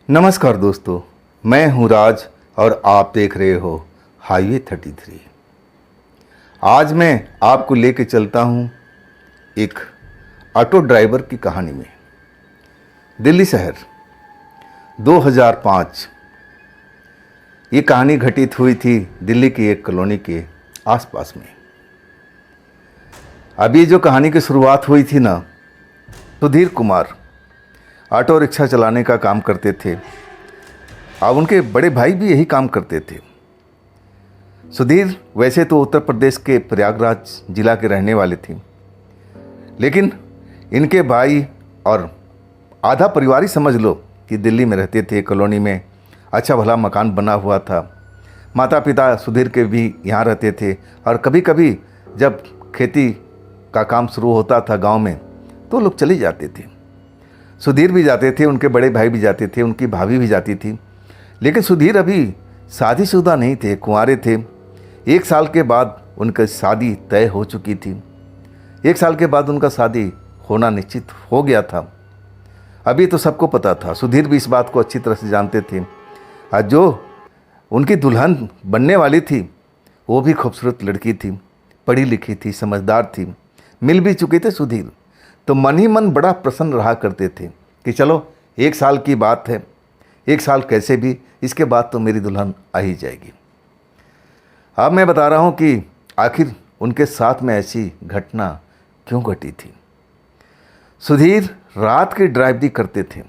नमस्कार दोस्तों, मैं हूं राज और आप देख रहे हो हाईवे 33। आज मैं आपको लेके चलता हूं एक ऑटो ड्राइवर की कहानी में। दिल्ली शहर 2005। ये कहानी घटित हुई थी दिल्ली की एक कॉलोनी के आसपास में। अभी जो कहानी की शुरुआत हुई थी ना, सुधीर कुमार ऑटो रिक्शा चलाने का काम करते थे। अब उनके बड़े भाई भी यही काम करते थे। सुधीर वैसे तो उत्तर प्रदेश के प्रयागराज जिला के रहने वाले थे, लेकिन इनके भाई और आधा परिवार ही समझ लो कि दिल्ली में रहते थे। कॉलोनी में अच्छा भला मकान बना हुआ था। माता पिता सुधीर के भी यहाँ रहते थे और कभी कभी जब खेती का काम शुरू होता था गांव में तो लोग चले जाते थे। सुधीर भी जाते थे, उनके बड़े भाई भी जाते थे, उनकी भाभी भी जाती थी। लेकिन सुधीर अभी शादीशुदा नहीं थे, कुंवारे थे। 1 साल के बाद उनकी शादी तय हो चुकी थी। 1 साल के बाद उनका शादी होना निश्चित हो गया था। अभी तो सबको पता था, सुधीर भी इस बात को अच्छी तरह से जानते थे। आज जो उनकी दुल्हन बनने वाली थी वो भी खूबसूरत लड़की थी, पढ़ी लिखी थी, समझदार थी। मिल भी चुके थे सुधीर, तो मन ही मन बड़ा प्रसन्न रहा करते थे कि चलो 1 साल की बात है, 1 साल कैसे भी, इसके बाद तो मेरी दुल्हन आ ही जाएगी। अब मैं बता रहा हूँ कि आखिर उनके साथ में ऐसी घटना क्यों घटी थी। सुधीर रात की ड्राइव भी करते थे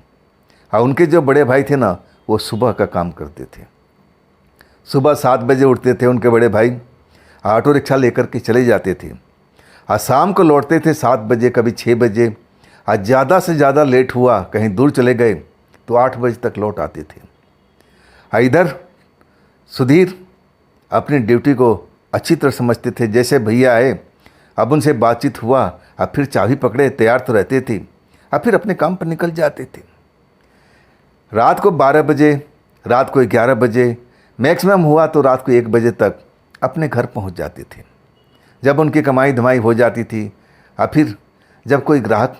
और उनके जो बड़े भाई थे ना, वो सुबह का काम करते थे। सुबह 7 बजे उठते थे उनके बड़े भाई, ऑटो रिक्शा लेकर के चले जाते थे और शाम को लौटते थे 7 बजे, कभी 6 बजे। और ज़्यादा से ज़्यादा लेट हुआ, कहीं दूर चले गए तो 8 बजे तक लौट आते थे। और इधर सुधीर अपनी ड्यूटी को अच्छी तरह समझते थे। जैसे भैया आए, अब उनसे बातचीत हुआ और फिर चाबी पकड़े तैयार तो रहते थे और फिर अपने काम पर निकल जाते थे। रात को 12 बजे, रात को 11 बजे, मैक्सिमम हुआ तो रात को 1 बजे तक अपने घर पहुंच जाते थे। जब उनकी कमाई धमाई हो जाती थी और फिर जब कोई ग्राहक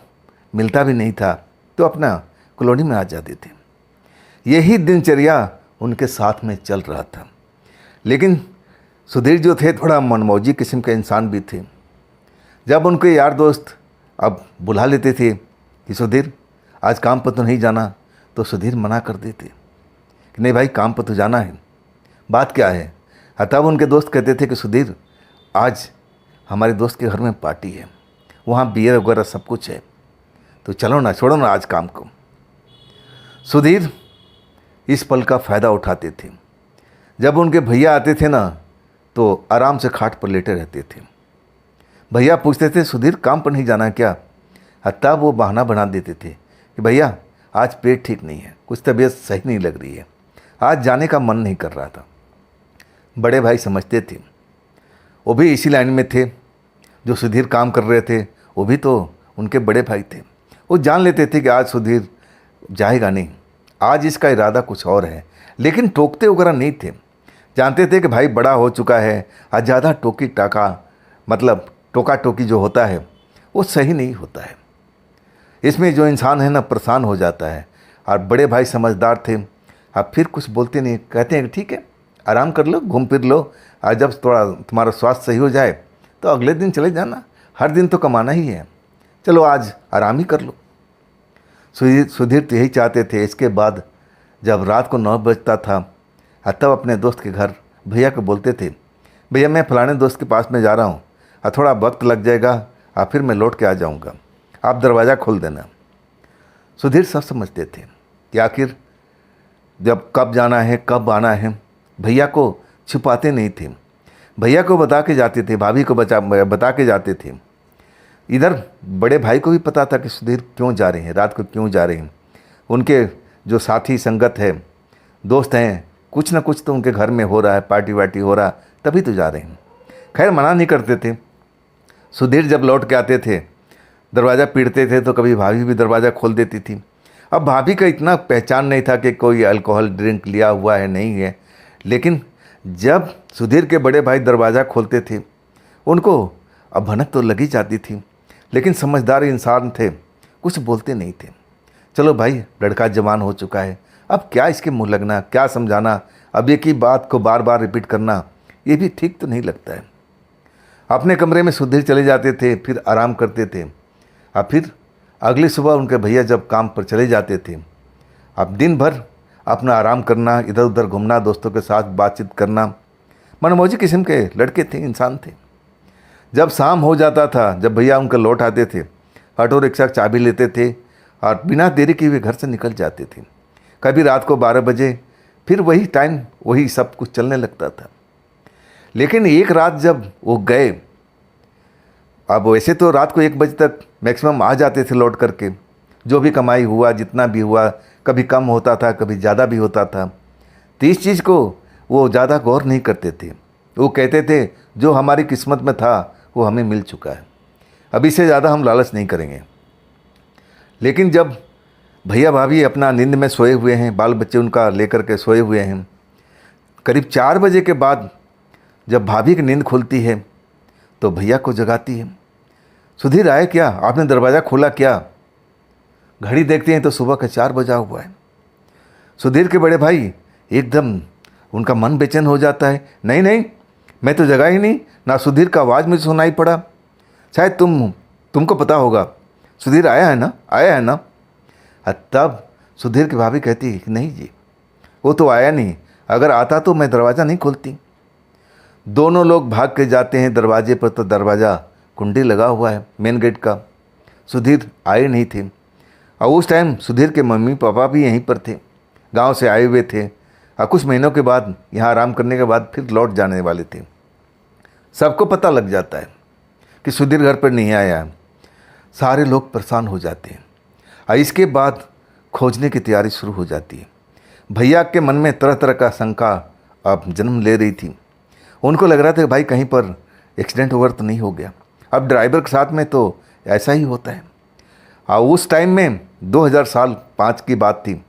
मिलता भी नहीं था तो अपना कॉलोनी में आ जाते थे। यही दिनचर्या उनके साथ में चल रहा था। लेकिन सुधीर जो थे थोड़ा मनमौजी किस्म के इंसान भी थे। जब उनके यार दोस्त अब बुला लेते थे कि सुधीर आज काम पर तो नहीं जाना, तो सुधीर मना कर देते कि नहीं भाई, काम पर तो जाना है, बात क्या है। तब उनके दोस्त कहते थे कि सुधीर आज हमारे दोस्त के घर में पार्टी है, वहाँ बियर वगैरह सब कुछ है, तो चलो ना, छोड़ो ना आज काम को। सुधीर इस पल का फ़ायदा उठाते थे। जब उनके भैया आते थे ना तो आराम से खाट पर लेटे रहते थे। भैया पूछते थे सुधीर काम पर नहीं जाना है क्या। तब वो बहाना बना देते थे कि भैया आज पेट ठीक नहीं है, कुछ तबीयत सही नहीं लग रही है, आज जाने का मन नहीं कर रहा था। बड़े भाई समझते थे, वो भी इसी लाइन में थे। जो सुधीर काम कर रहे थे वो भी तो उनके बड़े भाई थे। वो जान लेते थे कि आज सुधीर जाएगा नहीं, आज इसका इरादा कुछ और है। लेकिन टोकते वगैरह नहीं थे। जानते थे कि भाई बड़ा हो चुका है, आज ज़्यादा टोकी टाका मतलब टोका टोकी जो होता है वो सही नहीं होता है। इसमें जो इंसान है ना परेशान हो जाता है। और बड़े भाई समझदार थे, अब फिर कुछ बोलते नहीं, कहते हैं कि ठीक है आराम कर लो, घूम फिर लो, और जब थोड़ा तुम्हारा स्वास्थ्य सही हो जाए तो अगले दिन चले जाना, हर दिन तो कमाना ही है, चलो आज आराम ही कर लो। सुधीर तो यही चाहते थे। इसके बाद जब रात को 9 बजता था तब अपने दोस्त के घर भैया को बोलते थे, भैया मैं फलाने दोस्त के पास में जा रहा हूँ और थोड़ा वक्त लग जाएगा और फिर मैं लौट के आ जाऊँगा, आप दरवाज़ा खोल देना। सुधीर सब समझते थे कि आखिर जब कब जाना है कब आना है, भैया को छुपाते नहीं थे। भैया को बता के जाते थे, भाभी को बता के जाते थे। इधर बड़े भाई को भी पता था कि सुधीर क्यों जा रहे हैं, रात को क्यों जा रहे हैं। उनके जो साथी संगत है, दोस्त हैं, कुछ ना कुछ तो उनके घर में हो रहा है, पार्टी वार्टी हो रहा, तभी तो जा रहे हैं। खैर मना नहीं करते थे। सुधीर जब लौट के आते थे, दरवाज़ा पीटते थे तो कभी भाभी भी दरवाज़ा खोल देती थी। अब भाभी का इतना पहचान नहीं था कि कोई अल्कोहल ड्रिंक लिया हुआ है नहीं है। लेकिन जब सुधीर के बड़े भाई दरवाज़ा खोलते थे उनको अब भनक तो लगी जाती थी। लेकिन समझदार इंसान थे, कुछ बोलते नहीं थे। चलो भाई लड़का जवान हो चुका है, अब क्या इसके मुँह लगना, क्या समझाना, अब एक ही बात को बार बार रिपीट करना, ये भी ठीक तो नहीं लगता है। अपने कमरे में सुधीर चले जाते थे, फिर आराम करते थे। अब फिर अगली सुबह उनके भैया जब काम पर चले जाते थे, अब दिन भर अपना आराम करना, इधर उधर घूमना, दोस्तों के साथ बातचीत करना, मनमौजी किस्म के लड़के थे, इंसान थे। जब शाम हो जाता था, जब भैया उनके लौट आते थे, ऑटो रिक्शा की चाबी लेते थे और बिना देरी किए हुए घर से निकल जाते थे। कभी रात को 12 बजे, फिर वही टाइम, वही सब कुछ चलने लगता था। लेकिन एक रात जब वो गए, अब वैसे तो रात को 1 बजे तक मैक्सिमम आ जाते थे लौट करके, जो भी कमाई हुआ, जितना भी हुआ, कभी कम होता था, कभी ज़्यादा भी होता था। तो इस चीज़ को वो ज़्यादा गौर नहीं करते थे। वो कहते थे जो हमारी किस्मत में था वो हमें मिल चुका है, अभी से ज़्यादा हम लालच नहीं करेंगे। लेकिन जब भैया भाभी अपना नींद में सोए हुए हैं, बाल बच्चे उनका लेकर के सोए हुए हैं, करीब 4 बजे के बाद जब भाभी की नींद खुलती है तो भैया को जगाती है, सुधीर आए क्या, आपने दरवाज़ा खोला क्या? घड़ी देखते हैं तो सुबह का 4 बजा हुआ है। सुधीर के बड़े भाई एकदम, उनका मन बेचैन हो जाता है। नहीं नहीं, मैं तो जगा ही नहीं, ना सुधीर का आवाज़ मुझे सुनाई पड़ा। शायद तुमको पता होगा, सुधीर आया है ना, आया है ना? तब सुधीर की भाभी कहती है कि नहीं जी, वो तो आया नहीं, अगर आता तो मैं दरवाज़ा नहीं खोलती। दोनों लोग भाग के जाते हैं दरवाजे पर, तो दरवाज़ा कुंडी लगा हुआ है मेन गेट का। सुधीर आए नहीं थे और उस टाइम सुधीर के मम्मी पापा भी यहीं पर थे, गांव से आए हुए थे और कुछ महीनों के बाद यहाँ आराम करने के बाद फिर लौट जाने वाले थे। सबको पता लग जाता है कि सुधीर घर पर नहीं आया है। सारे लोग परेशान हो जाते हैं और इसके बाद खोजने की तैयारी शुरू हो जाती है। भैया के मन में तरह तरह का शंका अब जन्म ले रही थी। उनको लग रहा था कि भाई कहीं पर एक्सीडेंट ओवर तो नहीं हो गया। अब ड्राइवर के साथ में तो ऐसा ही होता है। और उस टाइम में 2005 की बात थी।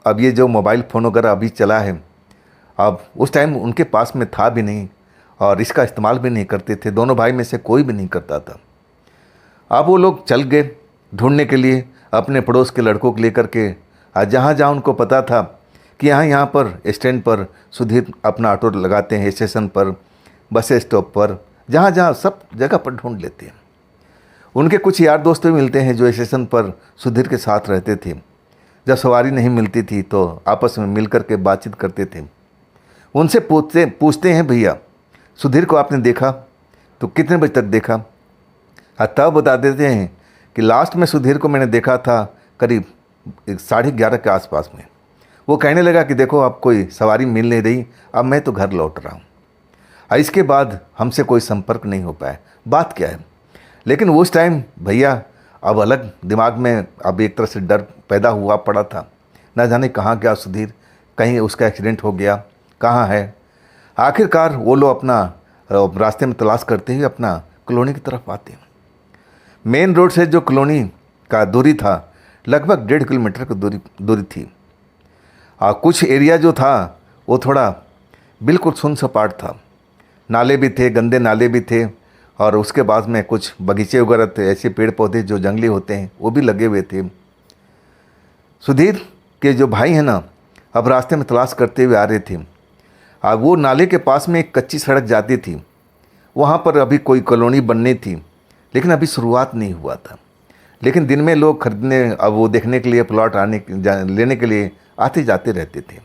अब ये जो मोबाइल फ़ोन वगैरह अभी चला है, अब उस टाइम उनके पास में था भी नहीं और इसका इस्तेमाल भी नहीं करते थे। दोनों भाई में से कोई भी नहीं करता था। अब वो लोग चल गए ढूंढने के लिए अपने पड़ोस के लड़कों को लेकर के। जहाँ जहाँ उनको पता था कि यहाँ पर स्टैंड पर सुधीर अपना ऑटो लगाते हैं, स्टेशन पर, बस स्टॉप पर, जहाँ जहाँ सब जगह पर ढूंढ लेते हैं। उनके कुछ यार दोस्त भी मिलते हैं जो स्टेशन पर सुधीर के साथ रहते थे। जब सवारी नहीं मिलती थी तो आपस में मिल कर के बातचीत करते थे। उनसे पूछते हैं भैया सुधीर को आपने देखा तो कितने बजे तक देखा? तब बता देते हैं कि लास्ट में सुधीर को मैंने देखा था करीब 11:30 के आसपास में। वो कहने लगा कि देखो अब कोई सवारी मिल नहीं रही, अब मैं तो घर लौट रहा हूँ। इसके बाद हमसे कोई संपर्क नहीं हो पाया। बात क्या है? लेकिन उस टाइम भैया अब अलग दिमाग में अब एक तरह से डर पैदा हुआ पड़ा था। न जाने कहाँ गया सुधीर, कहीं उसका एक्सीडेंट हो गया, कहाँ है। आखिरकार वो लोग अपना रास्ते में तलाश करते हुए अपना कॉलोनी की तरफ आते हैं। मेन रोड से जो कॉलोनी का दूरी था लगभग 1.5 किलोमीटर की दूरी थी। कुछ एरिया जो था वो थोड़ा बिल्कुल सुन सपाट था। नाले भी थे, गंदे नाले भी थे और उसके बाद में कुछ बगीचे वगैरह थे, ऐसे पेड़ पौधे जो जंगली होते हैं वो भी लगे हुए थे। सुधीर के जो भाई हैं ना, अब रास्ते में तलाश करते हुए आ रहे थे। वो नाले के पास में एक कच्ची सड़क जाती थी, वहाँ पर अभी कोई कॉलोनी बननी थी, लेकिन अभी शुरुआत नहीं हुआ था। लेकिन दिन में लोग खरीदने, अब वो देखने के लिए प्लॉट लेने के लिए आते जाते रहते थे।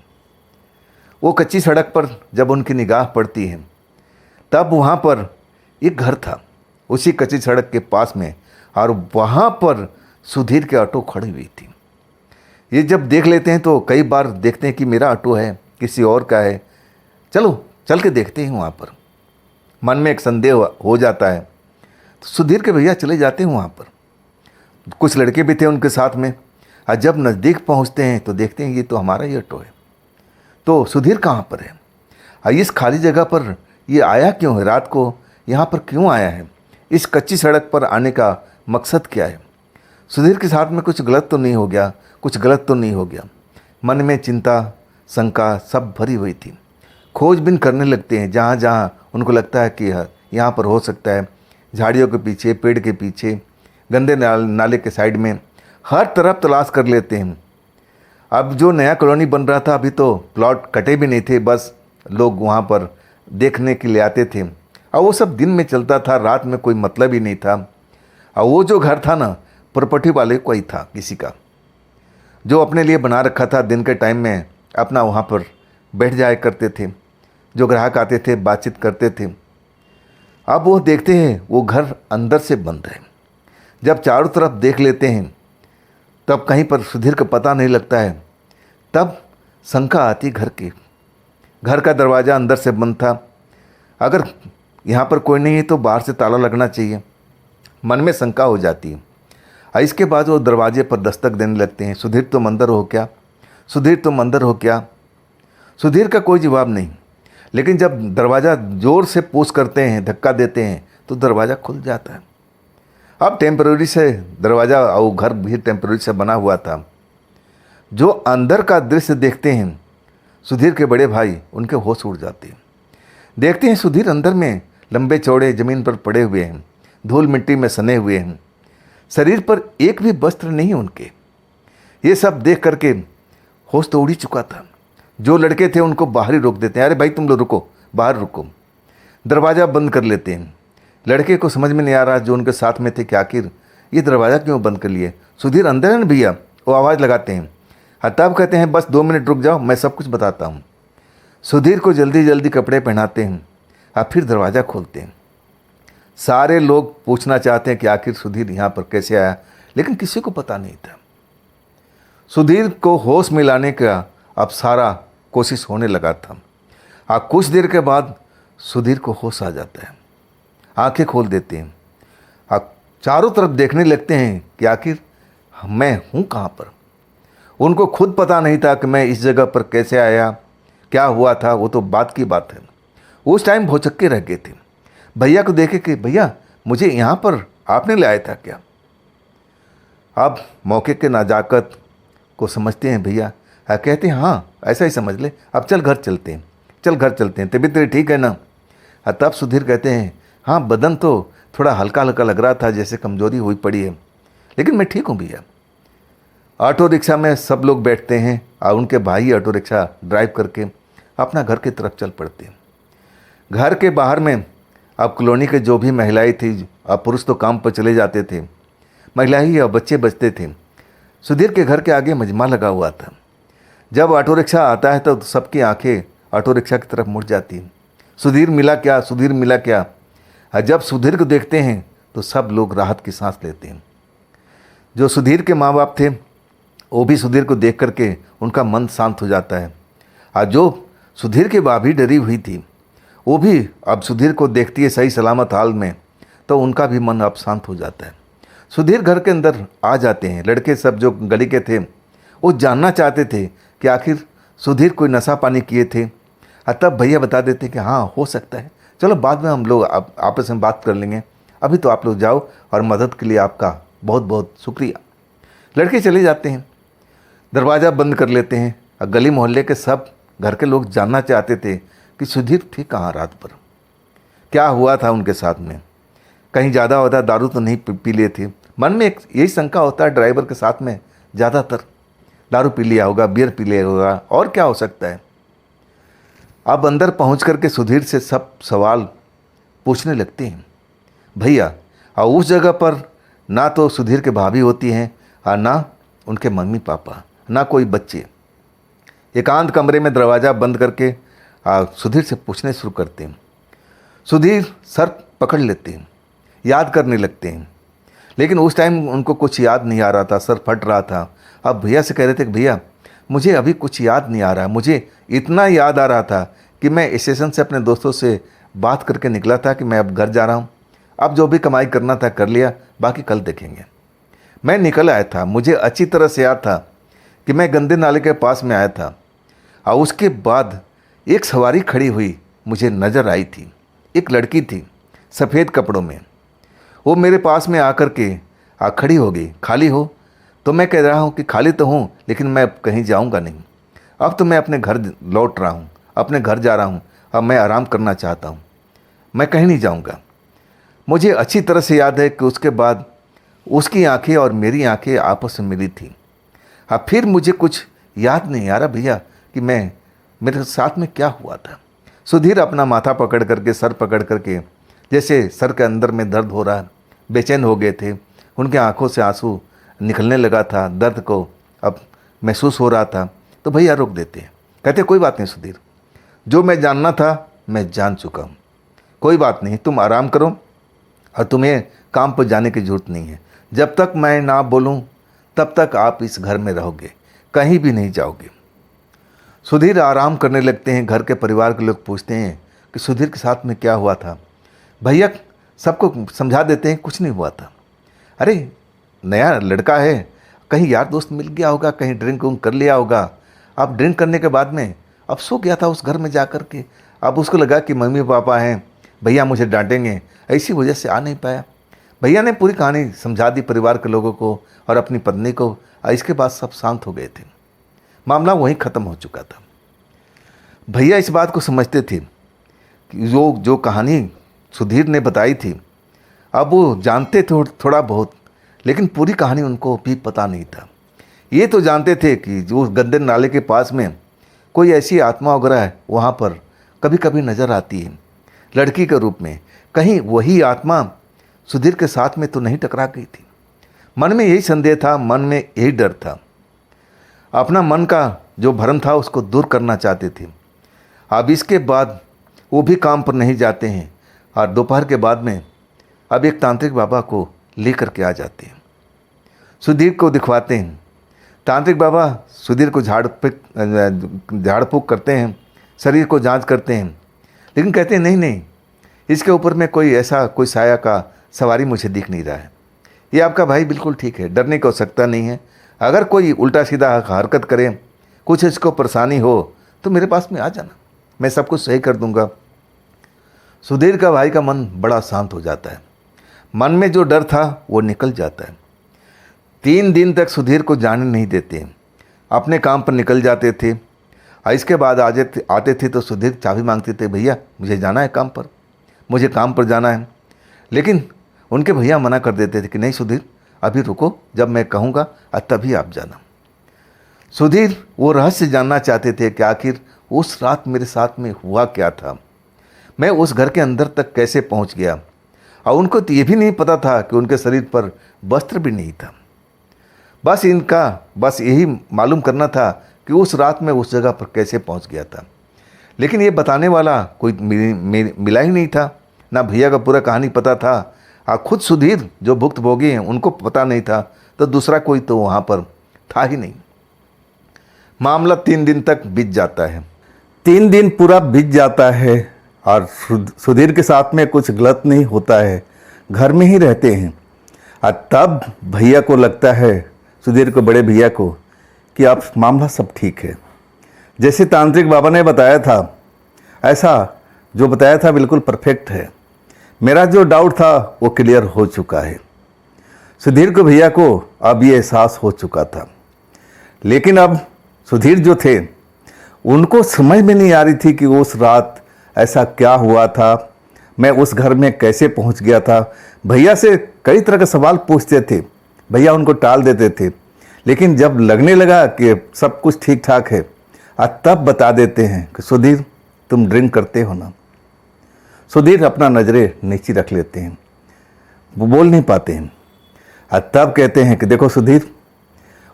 वो कच्ची सड़क पर जब उनकी निगाह पड़ती है तब वहाँ पर एक घर था उसी कच्ची सड़क के पास में, और वहाँ पर सुधीर के ऑटो खड़ी हुई थी। ये जब देख लेते हैं तो कई बार देखते हैं कि मेरा ऑटो है किसी और का है, चलो चल के देखते हैं। वहाँ पर मन में एक संदेह हो जाता है तो सुधीर के भैया चले जाते हैं वहाँ पर। कुछ लड़के भी थे उनके साथ में। और जब नज़दीक पहुँचते हैं तो देखते हैं ये तो हमारा ही ऑटो है। तो सुधीर कहाँ पर है? और इस खाली जगह पर ये आया क्यों है? रात को यहाँ पर क्यों आया है? इस कच्ची सड़क पर आने का मकसद क्या है? सुधीर के साथ में कुछ गलत तो नहीं हो गया? कुछ गलत तो नहीं हो गया? मन में चिंता, शंका सब भरी हुई थी। खोजबीन करने लगते हैं जहाँ जहाँ उनको लगता है कि यहाँ पर हो सकता है। झाड़ियों के पीछे, पेड़ के पीछे, गंदे नाले के साइड में, हर तरफ तलाश कर लेते हैं। अब जो नया कॉलोनी बन रहा था, अभी तो प्लॉट कटे भी नहीं थे, बस लोग वहाँ पर देखने के लिए आते थे। और वो सब दिन में चलता था, रात में कोई मतलब ही नहीं था। और वो जो घर था ना, प्रॉपर्टी वाले को ही था, किसी का, जो अपने लिए बना रखा था। दिन के टाइम में अपना वहाँ पर बैठ जाया करते थे, जो ग्राहक आते थे बातचीत करते थे। अब वो देखते हैं वो घर अंदर से बंद है। जब चारों तरफ देख लेते हैं तब कहीं पर सुधीर का पता नहीं लगता है। तब शंका आती घर की। घर का दरवाज़ा अंदर से बंद था। अगर यहाँ पर कोई नहीं है तो बाहर से ताला लगना चाहिए, मन में शंका हो जाती है। और इसके बाद वो दरवाजे पर दस्तक देने लगते हैं, सुधीर तुम अंदर हो क्या, सुधीर तुम अंदर हो क्या। सुधीर का कोई जवाब नहीं। लेकिन जब दरवाज़ा ज़ोर से पुश करते हैं, धक्का देते हैं, तो दरवाज़ा खुल जाता है। अब टेम्पररी से दरवाज़ा और घर भी टेम्पररी से बना हुआ था। जो अंदर का दृश्य देखते हैं सुधीर के बड़े भाई, उनके होश उड़ जाते हैं। देखते हैं सुधीर अंदर में लंबे चौड़े ज़मीन पर पड़े हुए हैं, धूल मिट्टी में सने हुए हैं, शरीर पर एक भी वस्त्र नहीं उनके। ये सब देख करके होश तो उड़ ही चुका था। जो लड़के थे उनको बाहर ही रोक देते हैं, अरे भाई तुम लोग रुको, बाहर रुको। दरवाज़ा बंद कर लेते हैं। लड़के को समझ में नहीं आ रहा जो उनके साथ में थे कि आखिर ये दरवाज़ा क्यों बंद कर लिए। सुधीर अंदर है ना भैया, वो आवाज़ लगाते हैं। तब कहते हैं बस 2 मिनट रुक जाओ, मैं सब कुछ बताता हूँ। सुधीर को जल्दी जल्दी कपड़े पहनाते हैं और फिर दरवाज़ा खोलते हैं। सारे लोग पूछना चाहते हैं कि आखिर सुधीर यहाँ पर कैसे आया, लेकिन किसी को पता नहीं था। सुधीर को होश में लाने का अब सारा कोशिश होने लगा था। कुछ देर के बाद सुधीर को होश आ जाता है, आंखें खोल देते हैं। चारों तरफ देखने लगते हैं कि आखिर मैं हूँ कहाँ पर। उनको खुद पता नहीं था कि मैं इस जगह पर कैसे आया, क्या हुआ था, वो तो बात की बात है। उस टाइम भौचक्के रह गए थे। भैया को देखे कि भैया मुझे यहाँ पर आपने ले आया था क्या। अब मौके के नाजाकत को समझते हैं भैया, कहते हैं हाँ ऐसा ही समझ ले, अब चल घर चलते हैं, चल घर चलते हैं, तबीयत तेरी ठीक है ना। तब सुधीर कहते हैं हाँ बदन तो थोड़ा हल्का हल्का लग रहा था, जैसे कमजोरी हुई पड़ी है, लेकिन मैं ठीक हूँ भैया। ऑटो रिक्शा में सब लोग बैठते हैं और उनके भाई ऑटो रिक्शा ड्राइव करके अपना घर की तरफ चल पड़ते हैं। घर के बाहर में अब कॉलोनी के जो भी महिलाएं थी, अब पुरुष तो काम पर चले जाते थे, महिलाएं और बच्चे बचते थे। सुधीर के घर के आगे मजमा लगा हुआ था। जब ऑटो रिक्शा आता है तो सबकी आंखें ऑटो रिक्शा की तरफ मुड़ जाती हैं। सुधीर मिला क्या, सुधीर मिला क्या। जब सुधीर को देखते हैं तो सब लोग राहत की सांस लेते हैं। जो सुधीर के माँ बाप थे वो भी सुधीर को देख करके उनका मन शांत हो जाता है। और जो सुधीर की भाभी डरी हुई थी वो भी अब सुधीर को देखती है सही सलामत हाल में, तो उनका भी मन अब शांत हो जाता है। सुधीर घर के अंदर आ जाते हैं। लड़के सब जो गली के थे वो जानना चाहते थे कि आखिर सुधीर कोई नशा पानी किए थे। तब भैया बता देते कि हाँ हो सकता है, चलो बाद में हम लोग आपस में बात कर लेंगे, अभी तो आप लोग जाओ और मदद के लिए आपका बहुत बहुत शुक्रिया। लड़के चले जाते हैं, दरवाज़ा बंद कर लेते हैं। और गली मोहल्ले के सब घर के लोग जानना चाहते थे कि सुधीर थे कहाँ, रात पर क्या हुआ था उनके साथ में, कहीं ज़्यादा होता दारू तो नहीं पी लिए थे। मन में एक यही शंका होता है ड्राइवर के साथ में, ज़्यादातर दारू पी लिया होगा, बियर पी लिया होगा, और क्या हो सकता है। अब अंदर पहुंच करके सुधीर से सब सवाल पूछने लगते हैं भैया। और उस जगह पर ना तो सुधीर के भाभी होती हैं और ना उनके मम्मी पापा, ना कोई बच्चे। एकांत कमरे में दरवाज़ा बंद करके सुधीर से पूछने शुरू करते हैं। सुधीर सर पकड़ लेते हैं, याद करने लगते हैं, लेकिन उस टाइम उनको कुछ याद नहीं आ रहा था, सर फट रहा था। अब भैया से कह रहे थे कि भैया मुझे अभी कुछ याद नहीं आ रहा, मुझे इतना याद आ रहा था कि मैं स्टेशन से अपने दोस्तों से बात करके निकला था कि मैं अब घर जा रहा हूँ, अब जो भी कमाई करना था कर लिया, बाकी कल देखेंगे। मैं निकल आया था, मुझे अच्छी तरह से याद था कि मैं गंदे नाले के पास में आया था और उसके बाद एक सवारी खड़ी हुई मुझे नज़र आई थी। एक लड़की थी सफ़ेद कपड़ों में, वो मेरे पास में आकर के खड़ी हो गई। खाली हो? तो मैं कह रहा हूँ कि खाली तो हूँ, लेकिन मैं कहीं जाऊँगा नहीं, अब तो मैं अपने घर लौट रहा हूँ, अपने घर जा रहा हूँ, अब मैं आराम करना चाहता हूँ, मैं कहीं नहीं जाऊँगा। मुझे अच्छी तरह से याद है कि उसके बाद उसकी आंखें और मेरी आंखें आपस में मिली थी। फिर मुझे कुछ याद नहीं आ रहा भैया कि मेरे साथ में क्या हुआ था। सुधीर अपना माथा पकड़ करके, सर पकड़ करके, जैसे सर के अंदर में दर्द हो रहा, बेचैन हो गए थे। उनके आंखों से आंसू निकलने लगा था, दर्द को अब महसूस हो रहा था। तो भैया रोक देते हैं, कहते कोई बात नहीं सुधीर, जो मैं जानना था मैं जान चुका हूँ, कोई बात नहीं, तुम आराम करो और तुम्हें काम पर जाने की ज़रूरत नहीं है। जब तक मैं ना बोलूँ तब तक आप इस घर में रहोगे, कहीं भी नहीं जाओगे। सुधीर आराम करने लगते हैं। घर के परिवार के लोग पूछते हैं कि सुधीर के साथ में क्या हुआ था। भैया सबको समझा देते हैं कुछ नहीं हुआ था। अरे नया लड़का है, कहीं यार दोस्त मिल गया होगा, कहीं ड्रिंक वुंक कर लिया होगा। अब ड्रिंक करने के बाद में अब सो गया था उस घर में जा कर के। अब उसको लगा कि मम्मी पापा हैं, भैया मुझे डांटेंगे, ऐसी वजह से आ नहीं पाया। भैया ने पूरी कहानी समझा दी परिवार के लोगों को और अपनी पत्नी को। इसके बाद सब शांत हो गए थे, मामला वहीं ख़त्म हो चुका था। भैया इस बात को समझते थे कि जो कहानी सुधीर ने बताई थी, अब वो जानते थे थोड़ा बहुत, लेकिन पूरी कहानी उनको भी पता नहीं था। ये तो जानते थे कि जो गंदे नाले के पास में कोई ऐसी आत्मा वगैरह वहाँ पर कभी कभी नज़र आती है लड़की के रूप में। कहीं वही आत्मा सुधीर के साथ में तो नहीं टकरा गई थी। मन में यही संदेह था, मन में यही डर था। अपना मन का जो भ्रम था उसको दूर करना चाहते थे। अब इसके बाद वो भी काम पर नहीं जाते हैं और दोपहर के बाद में अब एक तांत्रिक बाबा को लेकर के आ जाते हैं, सुधीर को दिखवाते हैं। तांत्रिक बाबा सुधीर को झाड़ फूक करते हैं, शरीर को जांच करते हैं, लेकिन कहते हैं नहीं, इसके ऊपर में कोई साया का सवारी मुझे दिख नहीं रहा है। ये आपका भाई बिल्कुल ठीक है, डरने की आवश्यकता नहीं है। अगर कोई उल्टा सीधा हरकत करे, कुछ इसको परेशानी हो तो मेरे पास में आ जाना, मैं सब कुछ सही कर दूंगा। सुधीर का भाई का मन बड़ा शांत हो जाता है, मन में जो डर था वो निकल जाता है। 3 दिन तक सुधीर को जाने नहीं देते, अपने काम पर निकल जाते थे। इसके बाद आते थे तो सुधीर चाबी मांगते थे, भैया मुझे जाना है काम पर, मुझे काम पर जाना है। लेकिन उनके भैया मना कर देते थे कि नहीं सुधीर, अभी रुको, जब मैं कहूँगा तभी आप जाना। सुधीर वो रहस्य जानना चाहते थे कि आखिर उस रात मेरे साथ में हुआ क्या था, मैं उस घर के अंदर तक कैसे पहुँच गया। और उनको तो ये भी नहीं पता था कि उनके शरीर पर वस्त्र भी नहीं था। बस यही मालूम करना था कि उस रात में उस जगह पर कैसे पहुंच गया था। लेकिन ये बताने वाला कोई मिला ही नहीं था, ना भैया का पूरा कहानी पता था, और खुद सुधीर जो भुक्तभोगी हैं उनको पता नहीं था, तो दूसरा कोई तो वहाँ पर था ही नहीं। मामला 3 दिन तक बीत जाता है। 3 दिन पूरा बीत जाता है और सुधीर के साथ में कुछ गलत नहीं होता है, घर में ही रहते हैं। और तब भैया को लगता है, सुधीर को, बड़े भैया को, कि अब मामला सब ठीक है। जैसे तांत्रिक बाबा ने बताया था, ऐसा जो बताया था बिल्कुल परफेक्ट है। मेरा जो डाउट था वो क्लियर हो चुका है। सुधीर को, भैया को अब ये एहसास हो चुका था। लेकिन अब सुधीर जो थे उनको समझ में नहीं आ रही थी कि उस रात ऐसा क्या हुआ था, मैं उस घर में कैसे पहुंच गया था। भैया से कई तरह के सवाल पूछते थे, भैया उनको टाल देते थे, लेकिन जब लगने लगा कि सब कुछ ठीक ठाक है तब बता देते हैं कि सुधीर तुम ड्रिंक करते हो ना। सुधीर अपना नज़रें नीचे रख लेते हैं, वो बोल नहीं पाते हैं। तब कहते हैं कि देखो सुधीर,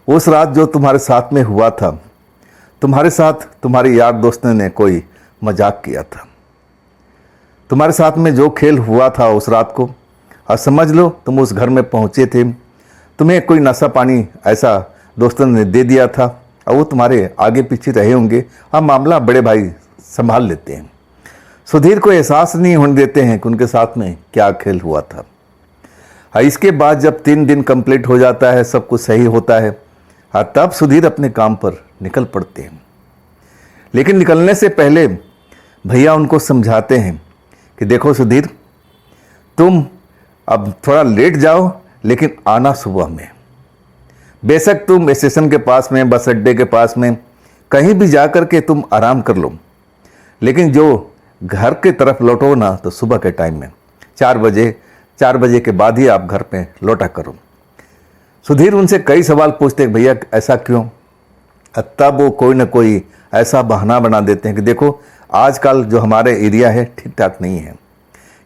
उस रात जो तुम्हारे साथ में हुआ था, तुम्हारे साथ तुम्हारे यार दोस्तों ने कोई मजाक किया था। तुम्हारे साथ में जो खेल हुआ था उस रात को, और समझ लो तुम उस घर में पहुंचे थे, तुम्हें कोई नशा पानी ऐसा दोस्तों ने दे दिया था और वो तुम्हारे आगे पीछे रहे होंगे। अब मामला बड़े भाई संभाल लेते हैं। सुधीर को एहसास नहीं होने देते हैं कि उनके साथ में क्या खेल हुआ था। इसके बाद जब 3 दिन कंप्लीट हो जाता है, सब कुछ सही होता है, तब सुधीर अपने काम पर निकल पड़ते हैं। लेकिन निकलने से पहले भैया उनको समझाते हैं कि देखो सुधीर, तुम अब थोड़ा लेट जाओ, लेकिन आना सुबह में। बेशक तुम स्टेशन के पास में, बस अड्डे के पास में कहीं भी जा कर के तुम आराम कर लो, लेकिन जो घर के तरफ लौटो ना तो सुबह के टाइम में 4 बजे के बाद ही आप घर पे लौटा करो। सुधीर उनसे कई सवाल पूछते, भैया ऐसा क्यों, तब वो कोई ना कोई ऐसा बहाना बना देते हैं कि देखो आजकल जो हमारे एरिया है ठीक ठाक नहीं है,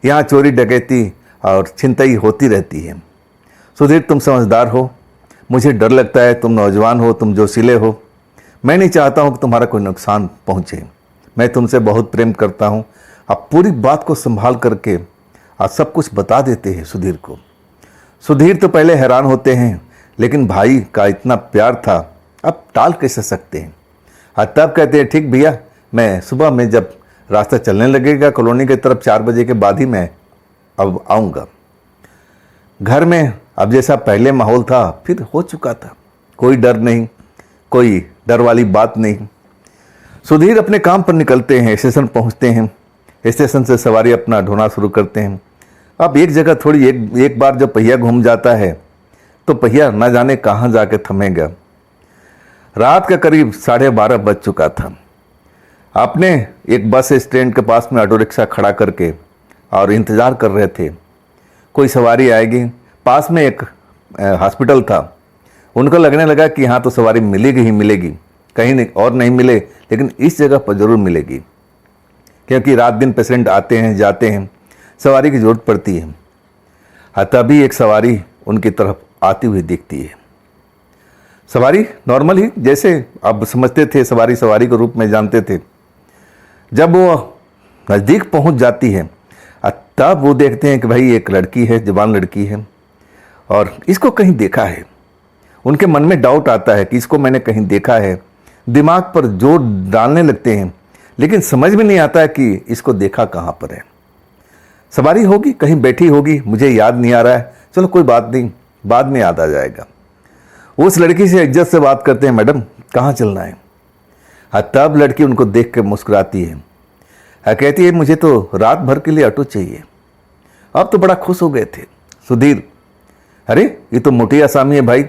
यहाँ चोरी डकैती और छिनतई होती रहती है। सुधीर तुम समझदार हो, मुझे डर लगता है, तुम नौजवान हो, तुम जोशीले हो, मैं नहीं चाहता हूँ कि तुम्हारा कोई नुकसान पहुँचे। मैं तुमसे बहुत प्रेम करता हूँ। अब पूरी बात को संभाल करके आज सब कुछ बता देते हैं सुधीर को। सुधीर तो पहले हैरान होते हैं, लेकिन भाई का इतना प्यार था, अब टाल कैसे सकते हैं। तब कहते हैं ठीक भैया, मैं सुबह में जब रास्ता चलने लगेगा कॉलोनी की तरफ 4 बजे के बाद ही मैं अब आऊँगा। घर में अब जैसा पहले माहौल था फिर हो चुका था, कोई डर नहीं, कोई डर वाली बात नहीं। सुधीर अपने काम पर निकलते हैं, स्टेशन पहुंचते हैं, स्टेशन से सवारी अपना ढोना शुरू करते हैं। अब एक जगह थोड़ी एक बार जब पहिया घूम जाता है तो पहिया न जाने कहाँ जाके थमेगा। रात का करीब 12:30 बज चुका था। आपने एक बस स्टैंड के पास में ऑटो रिक्शा खड़ा करके और इंतज़ार कर रहे थे कोई सवारी आएगी। पास में एक हॉस्पिटल था, उनको लगने लगा कि यहाँ तो सवारी मिलेगी ही मिलेगी, कहीं नहीं और नहीं मिले लेकिन इस जगह पर ज़रूर मिलेगी, क्योंकि रात दिन पेशेंट आते हैं जाते हैं, सवारी की ज़रूरत पड़ती है। तभी एक सवारी उनकी तरफ आती हुई दिखती है। सवारी नॉर्मल ही जैसे आप समझते थे, सवारी सवारी के रूप में जानते थे। जब वो नज़दीक पहुंच जाती है तब वो देखते हैं कि भाई एक लड़की है, जवान लड़की है और इसको कहीं देखा है। उनके मन में डाउट आता है कि इसको मैंने कहीं देखा है। दिमाग पर जोर डालने लगते हैं, लेकिन समझ में नहीं आता है कि इसको देखा कहाँ पर है। सवारी होगी, कहीं बैठी होगी, मुझे याद नहीं आ रहा है, चलो कोई बात नहीं, बाद में याद आ जाएगा। उस लड़की से इज्जत से बात करते हैं, मैडम कहाँ चलना है। तब लड़की उनको देख के मुस्कुराती है, कहती है मुझे तो रात भर के लिए ऑटो चाहिए। अब तो बड़ा खुश हो गए थे सुधीर, अरे ये तो मोटी आसामी है भाई,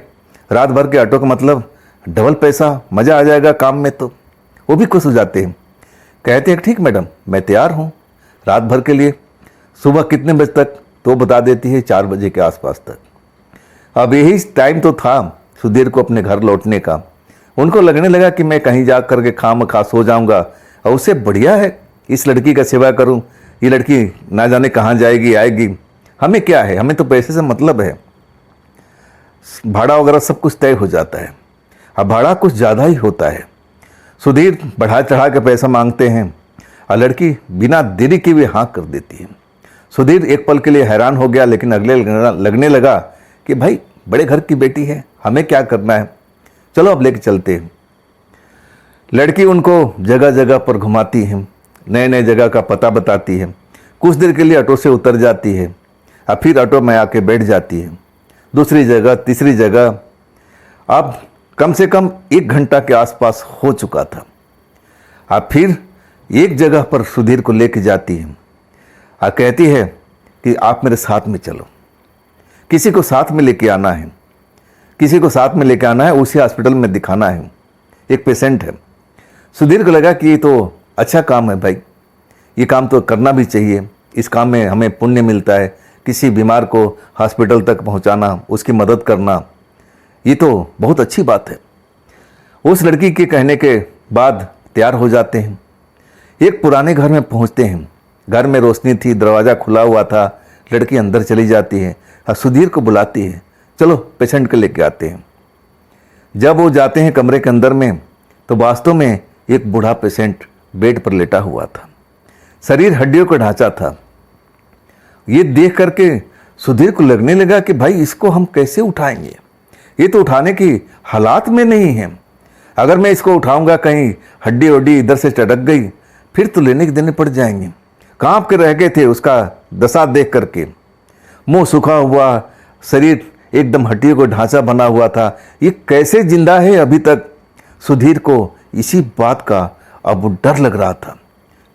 रात भर के ऑटो का मतलब डबल पैसा, मज़ा आ जाएगा काम में। तो वो भी खुश हो जाते हैं, कहते हैं ठीक मैडम मैं तैयार हूँ रात भर के लिए। सुबह कितने बजे तक, तो बता देती है 4 बजे के आसपास तक। अब यही टाइम तो था सुधीर को अपने घर लौटने का। उनको लगने लगा कि मैं कहीं जा करके खाम खा सो जाऊंगा और उससे बढ़िया है इस लड़की का सेवा करूं। ये लड़की ना जाने कहाँ जाएगी आएगी, हमें क्या है, हमें तो पैसे से मतलब है। भाड़ा वगैरह सब कुछ तय हो जाता है। अब भाड़ा कुछ ज़्यादा ही होता है। सुधीर बढ़ा चढ़ा के पैसा मांगते हैं और लड़की बिना देरी के भी हाँ कर देती है। सुधीर एक पल के लिए हैरान हो गया, लेकिन अगले लगने लगा कि भाई बड़े घर की बेटी है, हमें क्या करना है, चलो अब लेके चलते हैं। लड़की उनको जगह जगह पर घुमाती है, नए नए जगह का पता बताती है। कुछ देर के लिए ऑटो से उतर जाती है और फिर ऑटो में आके बैठ जाती है। दूसरी जगह, तीसरी जगह। अब कम से कम 1 घंटा के आसपास हो चुका था। अब फिर एक जगह पर सुधीर को लेके जाती है और कहती है कि आप मेरे साथ में चलो, किसी को साथ में लेके आना है, किसी को साथ में लेके आना है, उसी हॉस्पिटल में दिखाना है, एक पेशेंट है। सुधीर को लगा कि ये तो अच्छा काम है भाई, ये काम तो करना भी चाहिए, इस काम में हमें पुण्य मिलता है, किसी बीमार को हॉस्पिटल तक पहुंचाना, उसकी मदद करना, ये तो बहुत अच्छी बात है। उस लड़की के कहने के बाद तैयार हो जाते हैं। एक पुराने घर में पहुंचते हैं। घर में रोशनी थी, दरवाज़ा खुला हुआ था। लड़की अंदर चली जाती है और सुधीर को बुलाती है, चलो पेशेंट को लेके आते हैं। जब वो जाते हैं कमरे के अंदर में तो वास्तव में एक बूढ़ा पेशेंट बेड पर लेटा हुआ था। शरीर हड्डियों का ढांचा था। ये देख करके सुधीर को लगने लगा कि भाई इसको हम कैसे उठाएंगे, ये तो उठाने की हालात में नहीं है। अगर मैं इसको उठाऊंगा कहीं हड्डी वड्डी इधर से चटक गई फिर तो लेने के देने पड़ जाएंगे। कांप के रह गए थे उसका दशा देख करके, मुंह सूखा हुआ, शरीर एकदम हड्डियों को ढांचा बना हुआ था। ये कैसे जिंदा है अभी तक। सुधीर को इसी बात का अब डर लग रहा था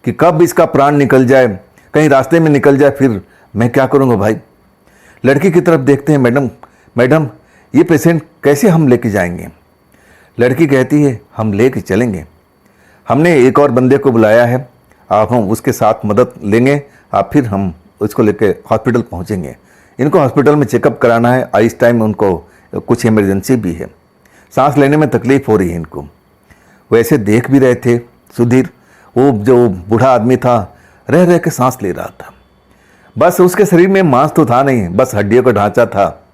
कि कब इसका प्राण निकल जाए, कहीं रास्ते में निकल जाए, फिर मैं क्या करूँगा भाई। लड़की की तरफ देखते हैं, मैडम ये पेशेंट कैसे हम लेके जाएंगे। लड़की कहती है हम लेके चलेंगे, हमने एक और बंदे को बुलाया है, आप हम उसके साथ मदद लेंगे, आप फिर हम उसको लेके हॉस्पिटल पहुंचेंगे। इनको हॉस्पिटल में चेकअप कराना है और इस टाइम उनको कुछ इमरजेंसी भी है, सांस लेने में तकलीफ़ हो रही है इनको। वैसे देख भी रहे थे सुधीर। वो जो बूढ़ा आदमी था रह रह के सांस ले रहा था। बस उसके शरीर में मांस तो था नहीं, बस हड्डियों का ढांचा था।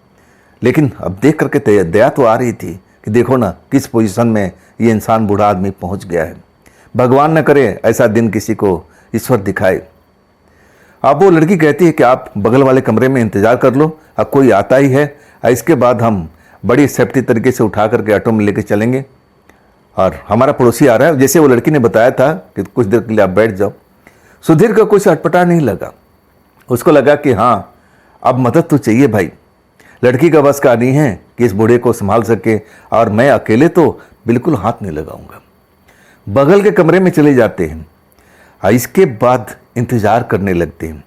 लेकिन अब देख करके दया तो आ रही थी कि देखो ना किस पोजीशन में ये इंसान बूढ़ा आदमी पहुंच गया है। भगवान न करे ऐसा दिन किसी को ईश्वर दिखाए। अब वो लड़की कहती है कि आप बगल वाले कमरे में इंतज़ार कर लो, अब कोई आता ही है, इसके बाद हम बड़ी सेफ्टी तरीके से उठा करके ऑटो में लेके चलेंगे और हमारा पड़ोसी आ रहा है। जैसे वो लड़की ने बताया था कि कुछ देर के लिए आप बैठ जाओ, सुधीर का कुछ अटपटा नहीं लगा। उसको लगा कि हाँ अब मदद तो चाहिए भाई, लड़की का बस का नहीं है कि इस बूढ़े को संभाल सके और मैं अकेले तो बिल्कुल हाथ नहीं लगाऊंगा। बगल के कमरे में चले जाते हैं और इसके बाद इंतज़ार करने लगते हैं।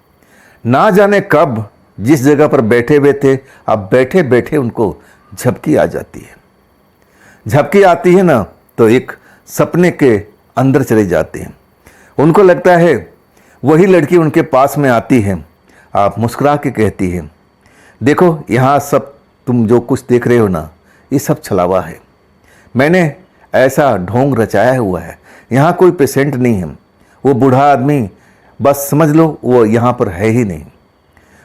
ना जाने कब जिस जगह पर बैठे हुए थे अब बैठे बैठे उनको झपकी आ जाती है। झपकी आती है ना तो एक सपने के अंदर चले जाते हैं। उनको लगता है वही लड़की उनके पास में आती है। आप मुस्कुरा के कहती है, देखो यहाँ सब तुम जो कुछ देख रहे हो ना ये सब छलावा है। मैंने ऐसा ढोंग रचाया हुआ है, यहाँ कोई पेशेंट नहीं है। वो बूढ़ा आदमी बस समझ लो वो यहाँ पर है ही नहीं।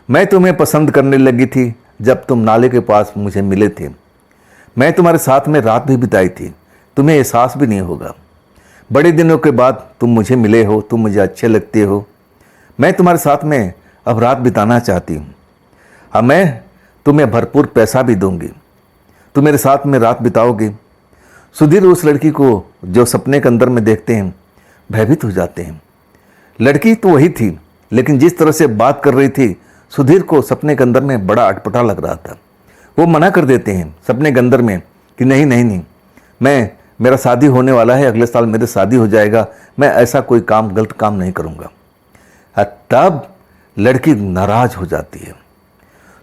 मैं तुम्हें पसंद करने लगी थी जब तुम नाले के पास मुझे मिले थे। मैं तुम्हारे साथ में रात भी बिताई थी, तुम्हें एहसास भी नहीं होगा। बड़े दिनों के बाद तुम मुझे मिले हो, तुम मुझे अच्छे लगते हो। मैं तुम्हारे साथ में अब रात बिताना चाहती हूँ। अब मैं तुम्हें भरपूर पैसा भी दूंगी, तुम मेरे साथ में रात बिताओगे। सुधीर उस लड़की को जो सपने के अंदर में देखते हैं भयभीत हो जाते हैं। लड़की तो वही थी लेकिन जिस तरह से बात कर रही थी सुधीर को सपने के अंदर में बड़ा अटपटा लग रहा था। वो मना कर देते हैं सपने के अंदर में कि नहीं नहीं नहीं, मेरा शादी होने वाला है, अगले साल मेरे शादी हो जाएगा, मैं ऐसा कोई काम गलत काम नहीं करूँगा। तब लड़की नाराज हो जाती है,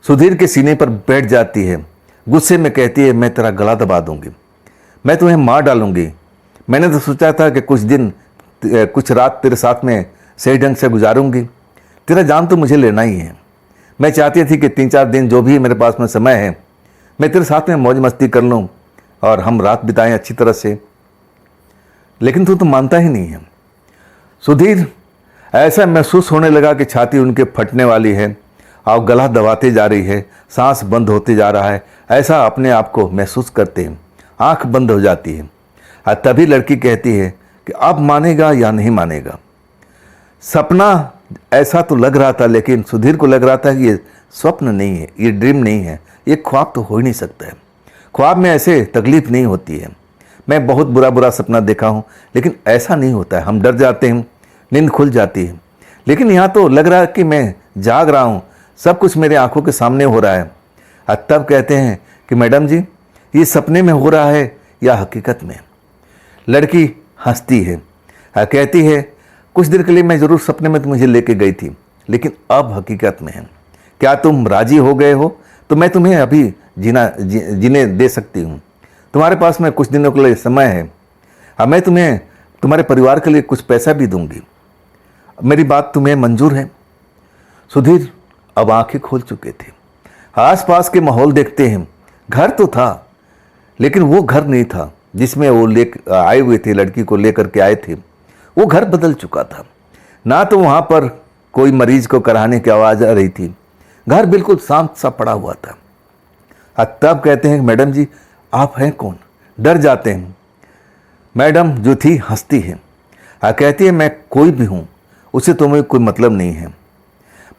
सुधीर के सीने पर बैठ जाती है, गुस्से में कहती है मैं तेरा गला दबा दूंगी, मैं तुम्हें मार डालूंगी। मैंने तो सोचा था कि कुछ रात तेरे साथ में सही ढंग से गुजारूंगी, तेरा जान तो मुझे लेना ही है। मैं चाहती थी कि 3-4 दिन जो भी मेरे पास में समय है मैं तेरे साथ में मौज मस्ती कर लूँ और हम रात बिताएं अच्छी तरह से, लेकिन तू तो मानता ही नहीं है। सुधीर ऐसा महसूस होने लगा कि छाती उनके फटने वाली है और गला दबाते जा रही है, सांस बंद होते जा रहा है, ऐसा अपने आप को महसूस करते हैं। आंख बंद हो जाती है और तभी लड़की कहती है कि अब मानेगा या नहीं मानेगा। सपना ऐसा तो लग रहा था लेकिन सुधीर को लग रहा था कि ये स्वप्न नहीं है, ये ड्रीम नहीं है, ये ख्वाब तो हो ही नहीं सकता है। ख्वाब में ऐसे तकलीफ नहीं होती है। मैं बहुत बुरा सपना देखा हूँ लेकिन ऐसा नहीं होता है, हम डर जाते हैं, नींद खुल जाती है। लेकिन यहाँ तो लग रहा है कि मैं जाग रहा हूँ, सब कुछ मेरे आंखों के सामने हो रहा है। तब कहते हैं कि मैडम जी ये सपने में हो रहा है या हकीकत में। लड़की हंसती है, कहती है कुछ देर के लिए मैं ज़रूर सपने में मुझे लेके गई थी लेकिन अब हकीकत में है। क्या तुम राजी हो गए हो तो मैं तुम्हें अभी जीने दे सकती हूँ। तुम्हारे पास में कुछ दिनों के लिए समय है, अब मैं तुम्हें तुम्हारे परिवार के लिए कुछ पैसा भी दूंगी। मेरी बात तुम्हें मंजूर है। सुधीर अब आंखें खोल चुके थे, आसपास के माहौल देखते हैं। घर तो था लेकिन वो घर नहीं था जिसमें वो आए हुए थे, लड़की को लेकर के आए थे। वो घर बदल चुका था। ना तो वहाँ पर कोई मरीज को कराने की आवाज़ आ रही थी, घर बिल्कुल शांत सा पड़ा हुआ था। तब कहते हैं मैडम जी आप हैं कौन? डर जाते हैं। मैडम जो थी हंसती है, कहती है मैं कोई भी हूँ, उससे तुम्हें कोई मतलब नहीं है।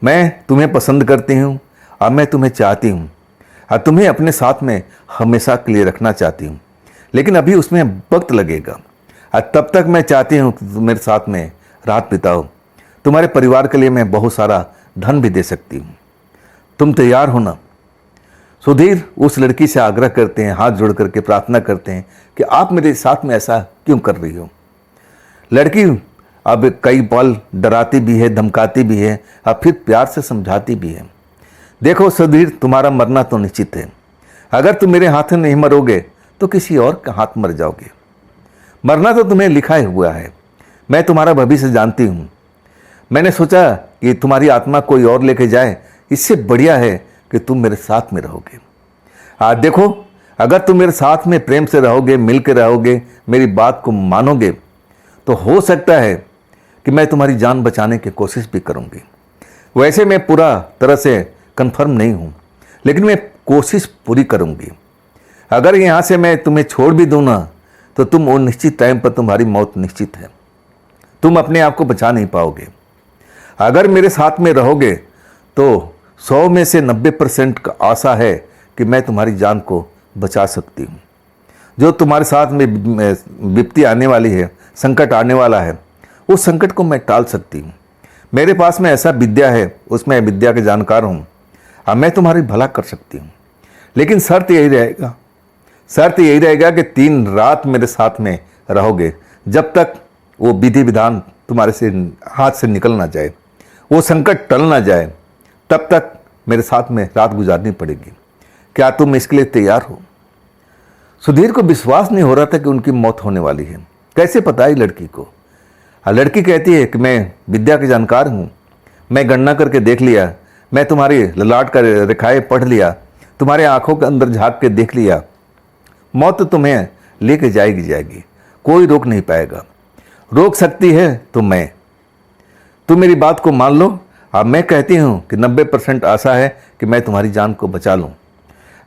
मैं तुम्हें पसंद करती हूँ और मैं तुम्हें चाहती हूँ और तुम्हें अपने साथ में हमेशा के लिए रखना चाहती हूँ, लेकिन अभी उसमें वक्त लगेगा। तब तक मैं चाहती हूँ कि तुम मेरे साथ में रात बिताओ। तुम्हारे परिवार के लिए मैं बहुत सारा धन भी दे सकती हूँ, तुम तैयार हो ना? सुधीर उस लड़की से आग्रह करते हैं, हाथ जोड़ करके प्रार्थना करते हैं कि आप मेरे साथ में ऐसा क्यों कर रही हो। लड़की अब कई पल डराती भी है, धमकाती भी है और फिर प्यार से समझाती भी है। देखो सुधीर तुम्हारा मरना तो निश्चित है, अगर तुम मेरे हाथ में नहीं मरोगे तो किसी और का हाथ मर जाओगे। मरना तो तुम्हें लिखा ही हुआ है, मैं तुम्हारा भविष्य जानती हूँ। मैंने सोचा कि तुम्हारी आत्मा कोई और लेके जाए, इससे बढ़िया है कि तुम मेरे साथ में रहोगे। देखो अगर तुम मेरे साथ में प्रेम से रहोगे, मिल के रहोगे, मेरी बात को मानोगे, तो हो सकता है कि मैं तुम्हारी जान बचाने की कोशिश भी करूंगी। वैसे मैं पूरा तरह से कंफर्म नहीं हूं, लेकिन मैं कोशिश पूरी करूंगी। अगर यहाँ से मैं तुम्हें छोड़ भी दूँ ना, तो तुम वो निश्चित टाइम पर तुम्हारी मौत निश्चित है। तुम अपने आप को बचा नहीं पाओगे। अगर मेरे साथ में रहोगे तो 100 में से 90% का आशा है कि मैं तुम्हारी जान को बचा सकती हूँ। जो तुम्हारे साथ में विपत्ति आने वाली है, संकट आने वाला है, उस संकट को मैं टाल सकती हूँ। मेरे पास में ऐसा विद्या है, उसमें विद्या के जानकार हूँ। अब मैं तुम्हारी भला कर सकती हूँ, लेकिन शर्त यही रहेगा कि 3 रात मेरे साथ में रहोगे, जब तक वो विधि विधान तुम्हारे से हाथ से निकल ना जाए, वो संकट टल ना जाए, तब तक मेरे साथ में रात गुजारनी पड़ेगी। क्या तुम इसके लिए तैयार हो? सुधीर को विश्वास नहीं हो रहा था कि उनकी मौत होने वाली है। कैसे पता है लड़की को? लड़की कहती है कि मैं विद्या के जानकार हूँ, मैं गणना करके देख लिया, मैं तुम्हारी ललाट का रेखाएं पढ़ लिया, तुम्हारे आंखों के अंदर झांक के देख लिया। मौत तो तुम्हें लेके जाएगी, कोई रोक नहीं पाएगा। रोक सकती है तो मैं। तुम मेरी बात को मान लो। अब मैं कहती हूँ कि 90% आशा है कि मैं तुम्हारी जान को बचा लूँ,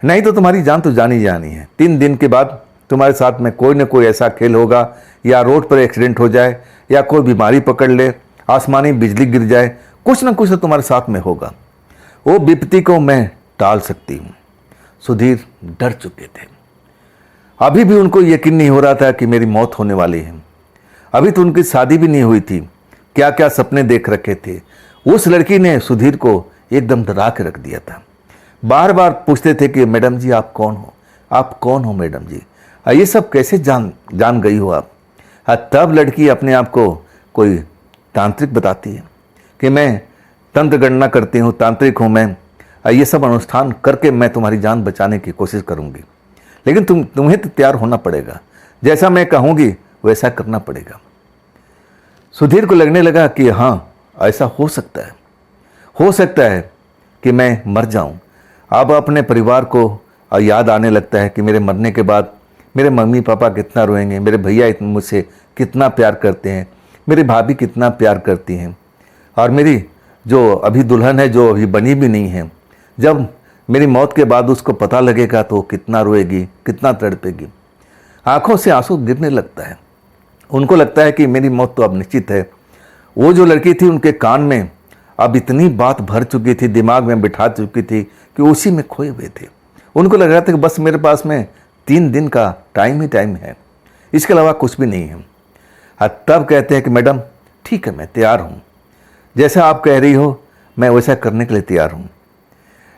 नहीं तो तुम्हारी जान तो जानी है। 3 दिन के बाद तुम्हारे साथ में कोई न कोई ऐसा खेल होगा, या रोड पर एक्सीडेंट हो जाए, या कोई बीमारी पकड़ ले, आसमानी बिजली गिर जाए, कुछ न कुछ तो तुम्हारे साथ में होगा। वो विपत्ति को मैं टाल सकती हूँ। सुधीर डर चुके थे। अभी भी उनको यकीन नहीं हो रहा था कि मेरी मौत होने वाली है। अभी तो उनकी शादी भी नहीं हुई थी। क्या क्या सपने देख रखे थे। उस लड़की ने सुधीर को एकदम डरा के रख दिया था। बार बार पूछते थे कि मैडम जी आप कौन हो, आप कौन हो मैडम जी, ये सब कैसे जान गई हो आप। तब लड़की अपने आप को कोई तांत्रिक बताती है कि मैं तंत्र गणना करती हूँ, तांत्रिक हूँ मैं, ये सब अनुष्ठान करके मैं तुम्हारी जान बचाने की कोशिश करूँगी, लेकिन तुम्हें तो तैयार होना पड़ेगा, जैसा मैं कहूँगी वैसा करना पड़ेगा। सुधीर को लगने लगा कि हाँ ऐसा हो सकता है कि मैं मर जाऊँ। अब अपने परिवार को याद आने लगता है कि मेरे मरने के बाद मेरे मम्मी पापा कितना रोएंगे, मेरे भैया मुझसे कितना प्यार करते हैं, मेरी भाभी कितना प्यार करती हैं, और मेरी जो अभी दुल्हन है, जो अभी बनी भी नहीं है, जब मेरी मौत के बाद उसको पता लगेगा तो कितना रोएगी, कितना तड़पेगी। आंखों से आंसू गिरने लगता है। उनको लगता है कि मेरी मौत तो अब निश्चित है। वो जो लड़की थी उनके कान में अब इतनी बात भर चुकी थी, दिमाग में बिठा चुकी थी कि उसी में खोए हुए थे। उनको लग रहा था कि बस मेरे पास में 3 दिन का टाइम है, इसके अलावा कुछ भी नहीं है। तब कहते हैं कि मैडम ठीक है, मैं तैयार हूँ, जैसा आप कह रही हो मैं वैसा करने के लिए तैयार हूँ,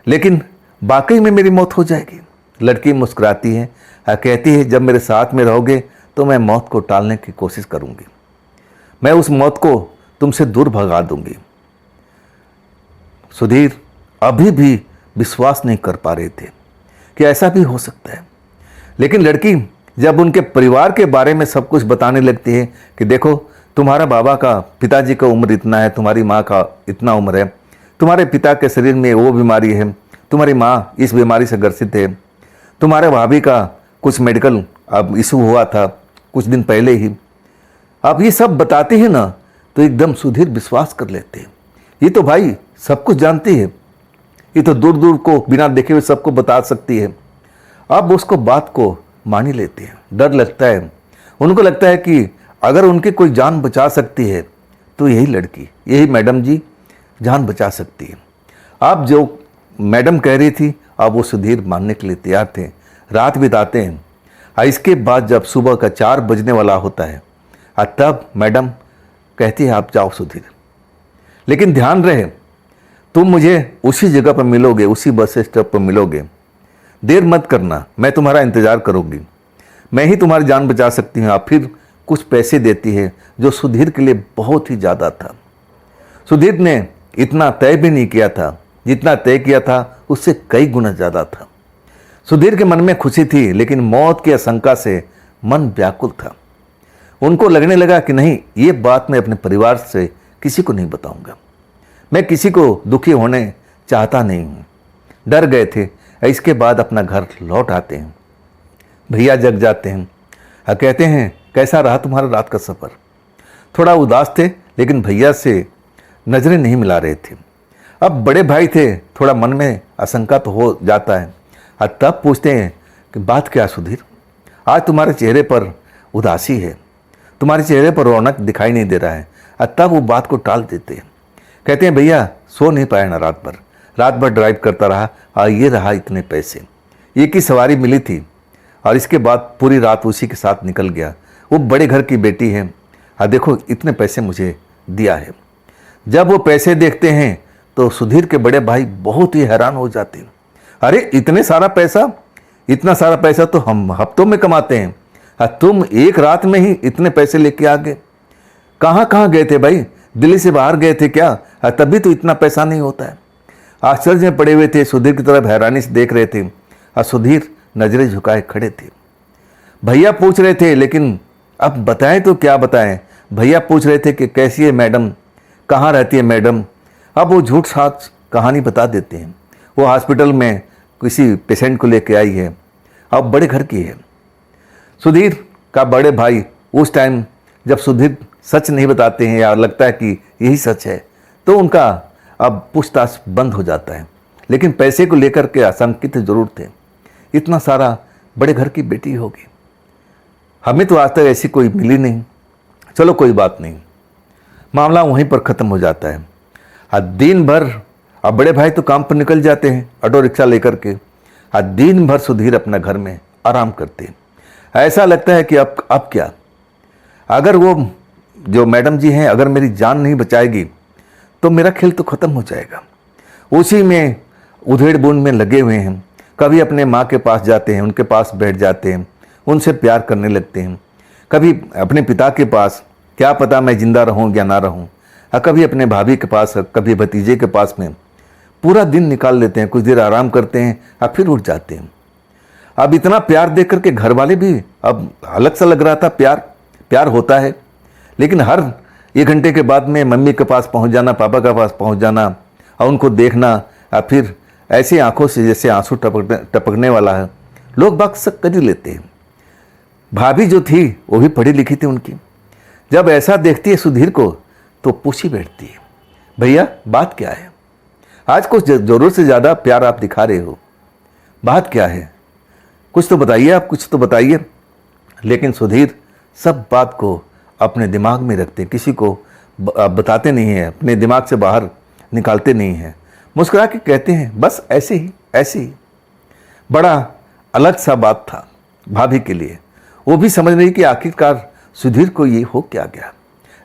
लेकिन वाकई में मेरी मौत हो जाएगी। लड़की मुस्कुराती है, कहती है जब मेरे साथ में रहोगे तो मैं मौत को टालने की कोशिश करूँगी, मैं उस मौत को तुमसे दूर भगा दूंगी। सुधीर अभी भी विश्वास नहीं कर पा रहे थे कि ऐसा भी हो सकता है, लेकिन लड़की जब उनके परिवार के बारे में सब कुछ बताने लगती है कि देखो तुम्हारा बाबा का, पिताजी का उम्र इतना है, तुम्हारी माँ का इतना उम्र है, तुम्हारे पिता के शरीर में वो बीमारी है, तुम्हारी माँ इस बीमारी से ग्रसित है, तुम्हारे भाभी का कुछ मेडिकल अब इशू हुआ था कुछ दिन पहले ही। अब ये सब बताते हैं ना तो एकदम सुधीर विश्वास कर लेते हैं, ये तो भाई सब कुछ जानती है, ये तो दूर दूर को बिना देखे हुए सबको बता सकती है। अब उसको बात को मान ही लेते हैं। डर लगता है, उनको लगता है कि अगर उनकी कोई जान बचा सकती है तो यही लड़की, यही मैडम जी जान बचा सकती है। अब जो मैडम कह रही थी अब वो सुधीर मानने के लिए तैयार थे। रात बिताते हैं। इसके बाद जब सुबह का 4 बजने वाला होता है तब मैडम कहती है आप जाओ सुधीर, लेकिन ध्यान रहे तुम मुझे उसी जगह पर मिलोगे, उसी बस स्टॉप पर मिलोगे, देर मत करना, मैं तुम्हारा इंतज़ार करूँगी, मैं ही तुम्हारी जान बचा सकती हूँ। आप फिर कुछ पैसे देती है जो सुधीर के लिए बहुत ही ज़्यादा था। सुधीर ने इतना तय भी नहीं किया था, जितना तय किया था उससे कई गुना ज़्यादा था। सुधीर के मन में खुशी थी, लेकिन मौत की आशंका से मन व्याकुल था। उनको लगने लगा कि नहीं, ये बात मैं अपने परिवार से किसी को नहीं बताऊंगा, मैं किसी को दुखी होने चाहता नहीं हूँ। डर गए थे। इसके बाद अपना घर लौट आते हैं। भैया जग जाते हैं और कहते हैं कैसा रहा तुम्हारा रात का सफ़र। थोड़ा उदास थे लेकिन भैया से नज़रें नहीं मिला रहे थे। अब बड़े भाई थे, थोड़ा मन में आशंका तो हो जाता है और तब पूछते हैं कि बात क्या सुधीर, आज तुम्हारे चेहरे पर उदासी है, तुम्हारे चेहरे पर रौनक दिखाई नहीं दे रहा है। और तब वो बात को टाल देते हैं, कहते हैं भैया सो नहीं पाया ना रात भर ड्राइव करता रहा और ये रहा इतने पैसे, एक ही सवारी मिली थी और इसके बाद पूरी रात उसी के साथ निकल गया। वो बड़े घर की बेटी है और देखो इतने पैसे मुझे दिया है। जब वो पैसे देखते हैं तो सुधीर के बड़े भाई बहुत ही हैरान हो जाते हैं। अरे इतने सारा पैसा, इतना सारा पैसा तो हम हफ्तों में कमाते हैं और तुम एक रात में ही इतने पैसे लेके आ गए। कहाँ गए थे भाई, दिल्ली से बाहर गए थे क्या? तभी तो इतना पैसा नहीं होता है। आश्चर्य में पड़े हुए थे, सुधीर की तरफ हैरानी से देख रहे थे और सुधीर नजरें झुकाए खड़े थे। भैया पूछ रहे थे लेकिन अब बताएं तो क्या बताएं। भैया पूछ रहे थे कि कैसी है मैडम, कहाँ रहती है मैडम। अब वो झूठ साच कहानी बता देते हैं। वो हॉस्पिटल में किसी पेशेंट को लेके आई है, अब बड़े घर की है। सुधीर का बड़े भाई उस टाइम जब सुधीर सच नहीं बताते हैं या लगता है कि यही सच है तो उनका अब पूछताछ बंद हो जाता है। लेकिन पैसे को लेकर के आशंकित जरूर थे, इतना सारा बड़े घर की बेटी होगी। हमें तो आज तक ऐसी कोई मिली नहीं। चलो कोई बात नहीं, मामला वहीं पर ख़त्म हो जाता है। आज दिन भर अब बड़े भाई तो काम पर निकल जाते हैं ऑटो रिक्शा लेकर के। आज दिन भर सुधीर अपना घर में आराम करते हैं। ऐसा लगता है कि अब क्या, अगर वो जो मैडम जी हैं अगर मेरी जान नहीं बचाएगी तो मेरा खेल तो ख़त्म हो जाएगा। उसी में उधेड़ बुन में लगे हुए हैं। कभी अपने माँ के पास जाते हैं, उनके पास बैठ जाते हैं, उनसे प्यार करने लगते हैं। कभी अपने पिता के पास, क्या पता मैं जिंदा रहूं या ना रहूं। और कभी अपने भाभी के पास, कभी भतीजे के पास में पूरा दिन निकाल लेते हैं। कुछ देर आराम करते हैं और फिर उठ जाते हैं। अब इतना प्यार देख करके घर वाले भी अब अलग सा लग रहा था। प्यार होता है लेकिन हर 1 घंटे के बाद में मम्मी के पास पहुंच जाना, पापा के पास पहुंच जाना और उनको देखना और फिर ऐसी आंखों से जैसे आंसू टपकने वाला है। लोग बाग सब कर ही लेते हैं। भाभी जो थी वो भी पढ़ी लिखी थी उनकी, जब ऐसा देखती है सुधीर को तो पूछी बैठती है, भैया बात क्या है? आज कुछ ज़रूरत से ज़्यादा प्यार आप दिखा रहे हो, बात क्या है? कुछ तो बताइए, आप कुछ तो बताइए। लेकिन सुधीर सब बात को अपने दिमाग में रखते, किसी को बताते नहीं हैं, अपने दिमाग से बाहर निकालते नहीं हैं। मुस्कुरा के कहते हैं बस ऐसे ही। बड़ा अलग सा बात था भाभी के लिए। वो भी समझ रही कि आखिरकार सुधीर को ये हो क्या गया।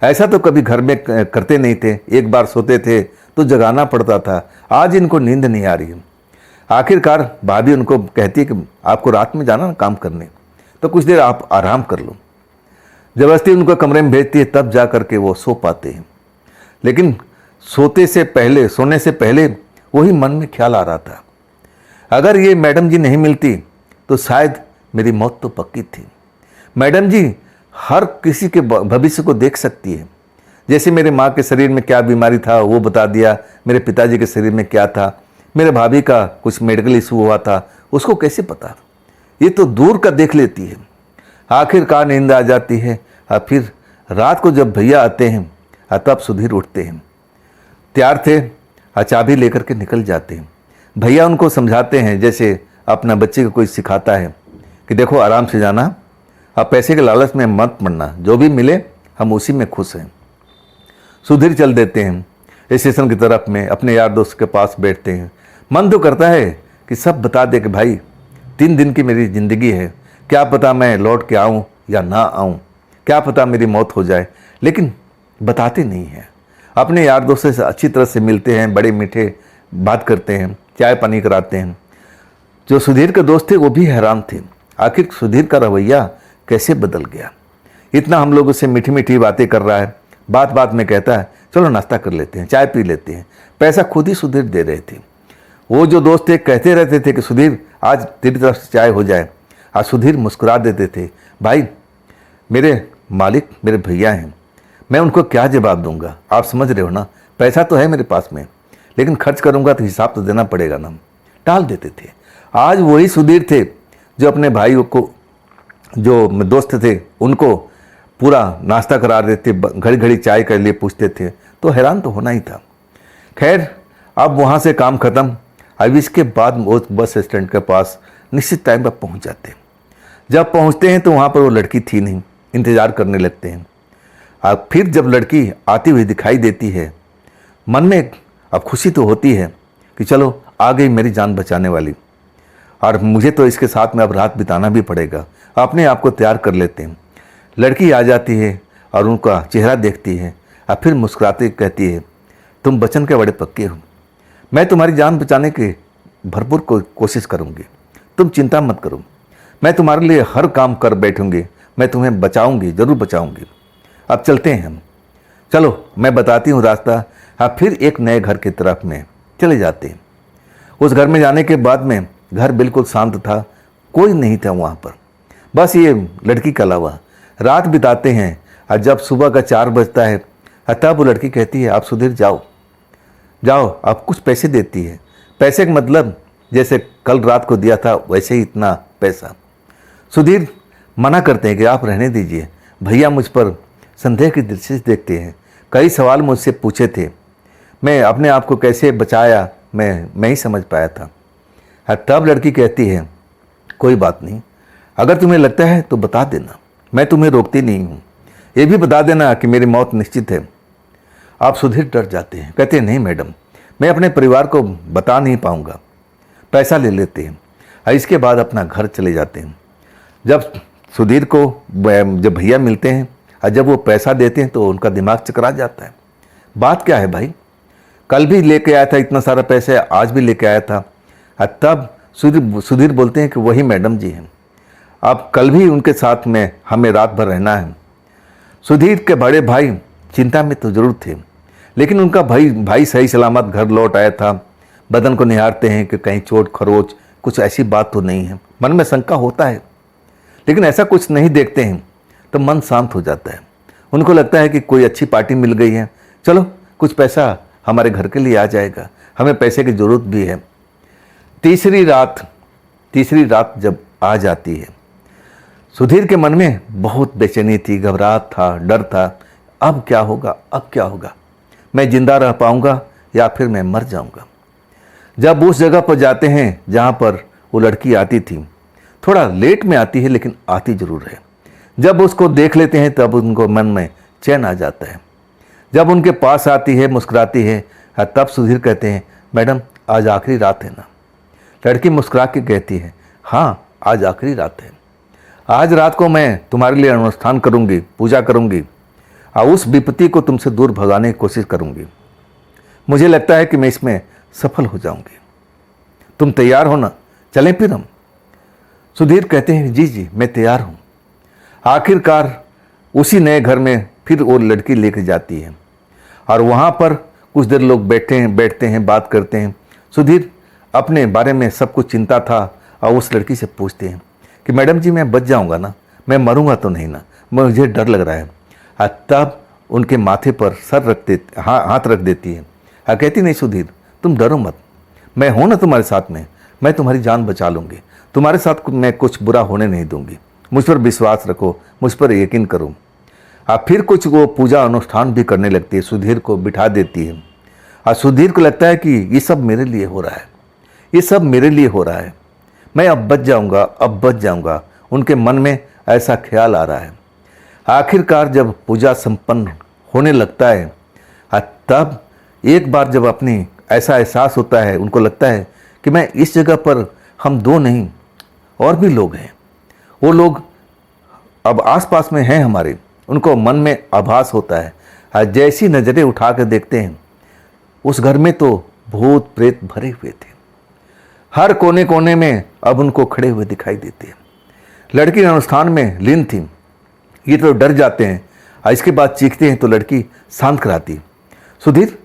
ऐसा तो कभी घर में करते नहीं थे, एक बार सोते थे तो जगाना पड़ता था। आज इनको नींद नहीं आ रही है। आखिरकार भाभी उनको कहती है कि आपको रात में जाना ना काम करने, तो कुछ देर आप आराम कर लो। जबरदस्ती उनको कमरे में भेजती है, तब जा कर के वो सो पाते हैं। लेकिन सोने से पहले वही मन में ख्याल आ रहा था, अगर ये मैडम जी नहीं मिलती तो शायद मेरी मौत तो पक्की थी। मैडम जी हर किसी के भविष्य को देख सकती है। जैसे मेरे माँ के शरीर में क्या बीमारी था वो बता दिया, मेरे पिताजी के शरीर में क्या था, मेरे भाभी का कुछ मेडिकल इशू हुआ था, उसको कैसे पता? ये तो दूर का देख लेती है। आखिरकार नींद आ जाती है और फिर रात को जब भैया आते हैं तब सुधीर उठते हैं। तैयार थे और चाबी लेकर के निकल जाते हैं। भैया उनको समझाते हैं जैसे अपना बच्चे को कोई सिखाता है कि देखो आराम से जाना, अब पैसे के लालच में मत पड़ना, जो भी मिले हम उसी में खुश हैं। सुधीर चल देते हैं स्टेशन की तरफ में, अपने यार दोस्त के पास बैठते हैं। मन तो करता है कि सब बता दे कि भाई 3 दिन की मेरी ज़िंदगी है, क्या पता मैं लौट के आऊँ या ना आऊँ, क्या पता मेरी मौत हो जाए, लेकिन बताते नहीं हैं। अपने यार दोस्तों से अच्छी तरह से मिलते हैं, बड़े मीठे बात करते हैं, चाय पानी कराते हैं। जो सुधीर के दोस्त थे वो भी हैरान थे, आखिर सुधीर का रवैया कैसे बदल गया। इतना हम लोगों से मीठी मीठी बातें कर रहा है, बात बात में कहता है चलो नाश्ता कर लेते हैं, चाय पी लेते हैं। पैसा खुद ही सुधीर दे रहे थे। वो जो दोस्त थे कहते रहते थे कि सुधीर आज तेरी तरफ से चाय हो जाए। आज सुधीर मुस्कुरा देते थे, भाई मेरे मालिक मेरे भैया हैं, मैं उनको क्या जवाब दूंगा, आप समझ रहे हो ना। पैसा तो है मेरे पास में, लेकिन खर्च करूंगा तो हिसाब तो देना पड़ेगा ना। टाल देते थे। आज वही सुधीर थे जो अपने भाई को जो दोस्त थे उनको पूरा नाश्ता करा देते, घड़ी घड़ी चाय के लिए पूछते थे, तो हैरान तो होना ही था। खैर अब वहाँ से काम ख़त्म। अब इसके बाद वो बस स्टैंड के पास निश्चित टाइम पर पहुँच जाते हैं। जब पहुँचते हैं तो वहाँ पर वो लड़की थी नहीं, इंतज़ार करने लगते हैं। अब फिर जब लड़की आती हुई दिखाई देती है, मन में अब खुशी तो होती है कि चलो आ गई मेरी जान बचाने वाली, और मुझे तो इसके साथ में अब रात बिताना भी पड़ेगा। अपने आप को तैयार कर लेते हैं। लड़की आ जाती है और उनका चेहरा देखती है और फिर मुस्कुराते कहती है, तुम बचन के बड़े पक्के हो, मैं तुम्हारी जान बचाने की भरपूर कोशिश करूँगी, तुम चिंता मत करो, मैं तुम्हारे लिए हर काम कर बैठूँगी, मैं तुम्हें बचाऊँगी, ज़रूर बचाऊँगी। अब चलते हैं हम, चलो मैं बताती हूँ रास्ता। हाँ, फिर एक नए घर की तरफ में चले जाते हैं। उस घर में जाने के बाद में घर बिल्कुल शांत था, कोई नहीं था वहाँ पर, बस ये लड़की के अलावा। रात बिताते हैं और जब सुबह का 4 बजता है तब वो लड़की कहती है, आप सुधीर जाओ जाओ, आप कुछ पैसे देती है। पैसे का मतलब जैसे कल रात को दिया था वैसे ही इतना पैसा। सुधीर मना करते हैं कि आप रहने दीजिए, भैया मुझ पर संदेह की दृष्टि से देखते हैं, कई सवाल मुझसे पूछे थे, मैं अपने आप को कैसे बचाया मैं ही समझ पाया था। तब लड़की कहती है, कोई बात नहीं, अगर तुम्हें लगता है तो बता देना, मैं तुम्हें रोकती नहीं हूँ, ये भी बता देना कि मेरी मौत निश्चित है। आप सुधीर डर जाते हैं, कहते हैं नहीं मैडम, मैं अपने परिवार को बता नहीं पाऊँगा। पैसा ले लेते हैं और इसके बाद अपना घर चले जाते हैं। जब सुधीर को जब भैया मिलते हैं और जब वो पैसा देते हैं तो उनका दिमाग चकरा जाता है। बात क्या है भाई, कल भी लेके आया था इतना सारा पैसा, आज भी लेके आया था। तब सुधीर बोलते हैं कि वही मैडम जी हैं, अब कल भी उनके साथ में हमें रात भर रहना है। सुधीर के बड़े भाई चिंता में तो जरूर थे, लेकिन उनका भाई सही सलामत घर लौट आया था। बदन को निहारते हैं कि कहीं चोट खरोच कुछ ऐसी बात तो नहीं है, मन में शंका होता है, लेकिन ऐसा कुछ नहीं देखते हैं तो मन शांत हो जाता है। उनको लगता है कि कोई अच्छी पार्टी मिल गई है, चलो कुछ पैसा हमारे घर के लिए आ जाएगा, हमें पैसे की ज़रूरत भी है। तीसरी रात जब आ जाती है, सुधीर के मन में बहुत बेचैनी थी, घबराहट था, डर था। अब क्या होगा, मैं जिंदा रह पाऊंगा या फिर मैं मर जाऊंगा। जब उस जगह पर जाते हैं जहां पर वो लड़की आती थी, थोड़ा लेट में आती है लेकिन आती जरूर है। जब उसको देख लेते हैं तब उनको मन में चैन आ जाता है। जब उनके पास आती है, मुस्कुराती है, तब सुधीर कहते हैं, मैडम आज आखिरी रात है ना। लड़की मुस्कुरा के कहती है, हाँ आज आखिरी रात है, आज रात को मैं तुम्हारे लिए अनुष्ठान करूंगी, पूजा करूंगी और उस विपत्ति को तुमसे दूर भगाने की कोशिश करूंगी। मुझे लगता है कि मैं इसमें सफल हो जाऊंगी, तुम तैयार हो ना, चलें फिर हम। सुधीर कहते हैं, जी मैं तैयार हूँ। आखिरकार उसी नए घर में फिर वो लड़की लेकर जाती है और वहाँ पर कुछ देर लोग बैठते हैं, बात करते हैं। सुधीर अपने बारे में सब कुछ चिंता था और उस लड़की से पूछते हैं कि मैडम जी मैं बच जाऊँगा ना, मैं मरूंगा तो नहीं ना, मुझे डर लग रहा है। तब उनके माथे पर हाथ रख देती है और कहती, नहीं सुधीर तुम डरो मत, मैं हूँ ना तुम्हारे साथ में, मैं तुम्हारी जान बचा लूँगी, तुम्हारे साथ मैं कुछ बुरा होने नहीं दूंगी, मुझ पर विश्वास रखो, मुझ पर यकीन करो। फिर कुछ वो पूजा अनुष्ठान भी करने लगती है, सुधीर को बिठा देती है और सुधीर को लगता है कि ये सब मेरे लिए हो रहा है, ये सब मेरे लिए हो रहा है, मैं अब बच जाऊंगा। उनके मन में ऐसा ख्याल आ रहा है। आखिरकार जब पूजा संपन्न होने लगता है तब एक बार जब अपनी ऐसा एहसास होता है, उनको लगता है कि मैं इस जगह पर हम दो नहीं और भी लोग हैं, वो लोग अब आसपास में हैं हमारे। उनको मन में आभास होता है, जैसी नज़रें उठा कर देखते हैं उस घर में तो भूत प्रेत भरे हुए थे, हर कोने कोने में अब उनको खड़े हुए दिखाई देते हैं। लड़की अनुष्ठान में लीन थी, ये तो डर जाते हैं और इसके बाद चीखते हैं तो लड़की शांत कराती, सुधीर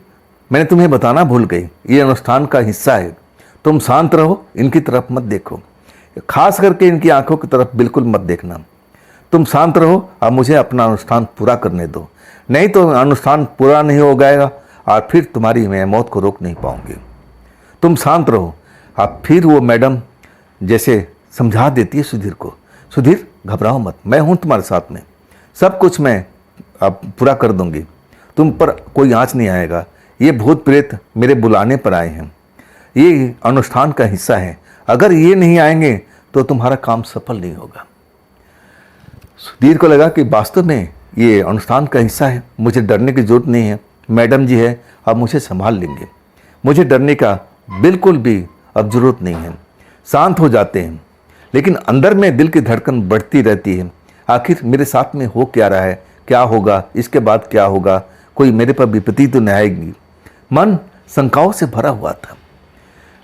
मैंने तुम्हें बताना भूल गई, ये अनुष्ठान का हिस्सा है, तुम शांत रहो, इनकी तरफ मत देखो, खास करके इनकी आंखों की तरफ बिल्कुल मत देखना, तुम शांत रहो और मुझे अपना अनुष्ठान पूरा करने दो, नहीं तो अनुष्ठान पूरा नहीं हो जाएगा और फिर तुम्हारी मैं मौत को रोक नहीं पाऊंगी, तुम शांत रहो। अब फिर वो मैडम जैसे समझा देती है सुधीर को, सुधीर घबराओ मत, मैं हूँ तुम्हारे साथ में, सब कुछ मैं अब पूरा कर दूंगी, तुम पर कोई आँच नहीं आएगा। ये भूत प्रेत मेरे बुलाने पर आए हैं, ये अनुष्ठान का हिस्सा है, अगर ये नहीं आएंगे तो तुम्हारा काम सफल नहीं होगा। सुधीर को लगा कि वास्तव में ये अनुष्ठान का हिस्सा है, मुझे डरने की जरूरत नहीं है, मैडम जी है, अब मुझे संभाल लेंगे, मुझे डरने का बिल्कुल भी अब जरूरत नहीं है। शांत हो जाते हैं, लेकिन अंदर में दिल की धड़कन बढ़ती रहती है, आखिर मेरे साथ में हो क्या रहा है, क्या होगा, इसके बाद क्या होगा, कोई मेरे पर विपत्ति तो नहीं आएगी। मन शंकाओं से भरा हुआ था,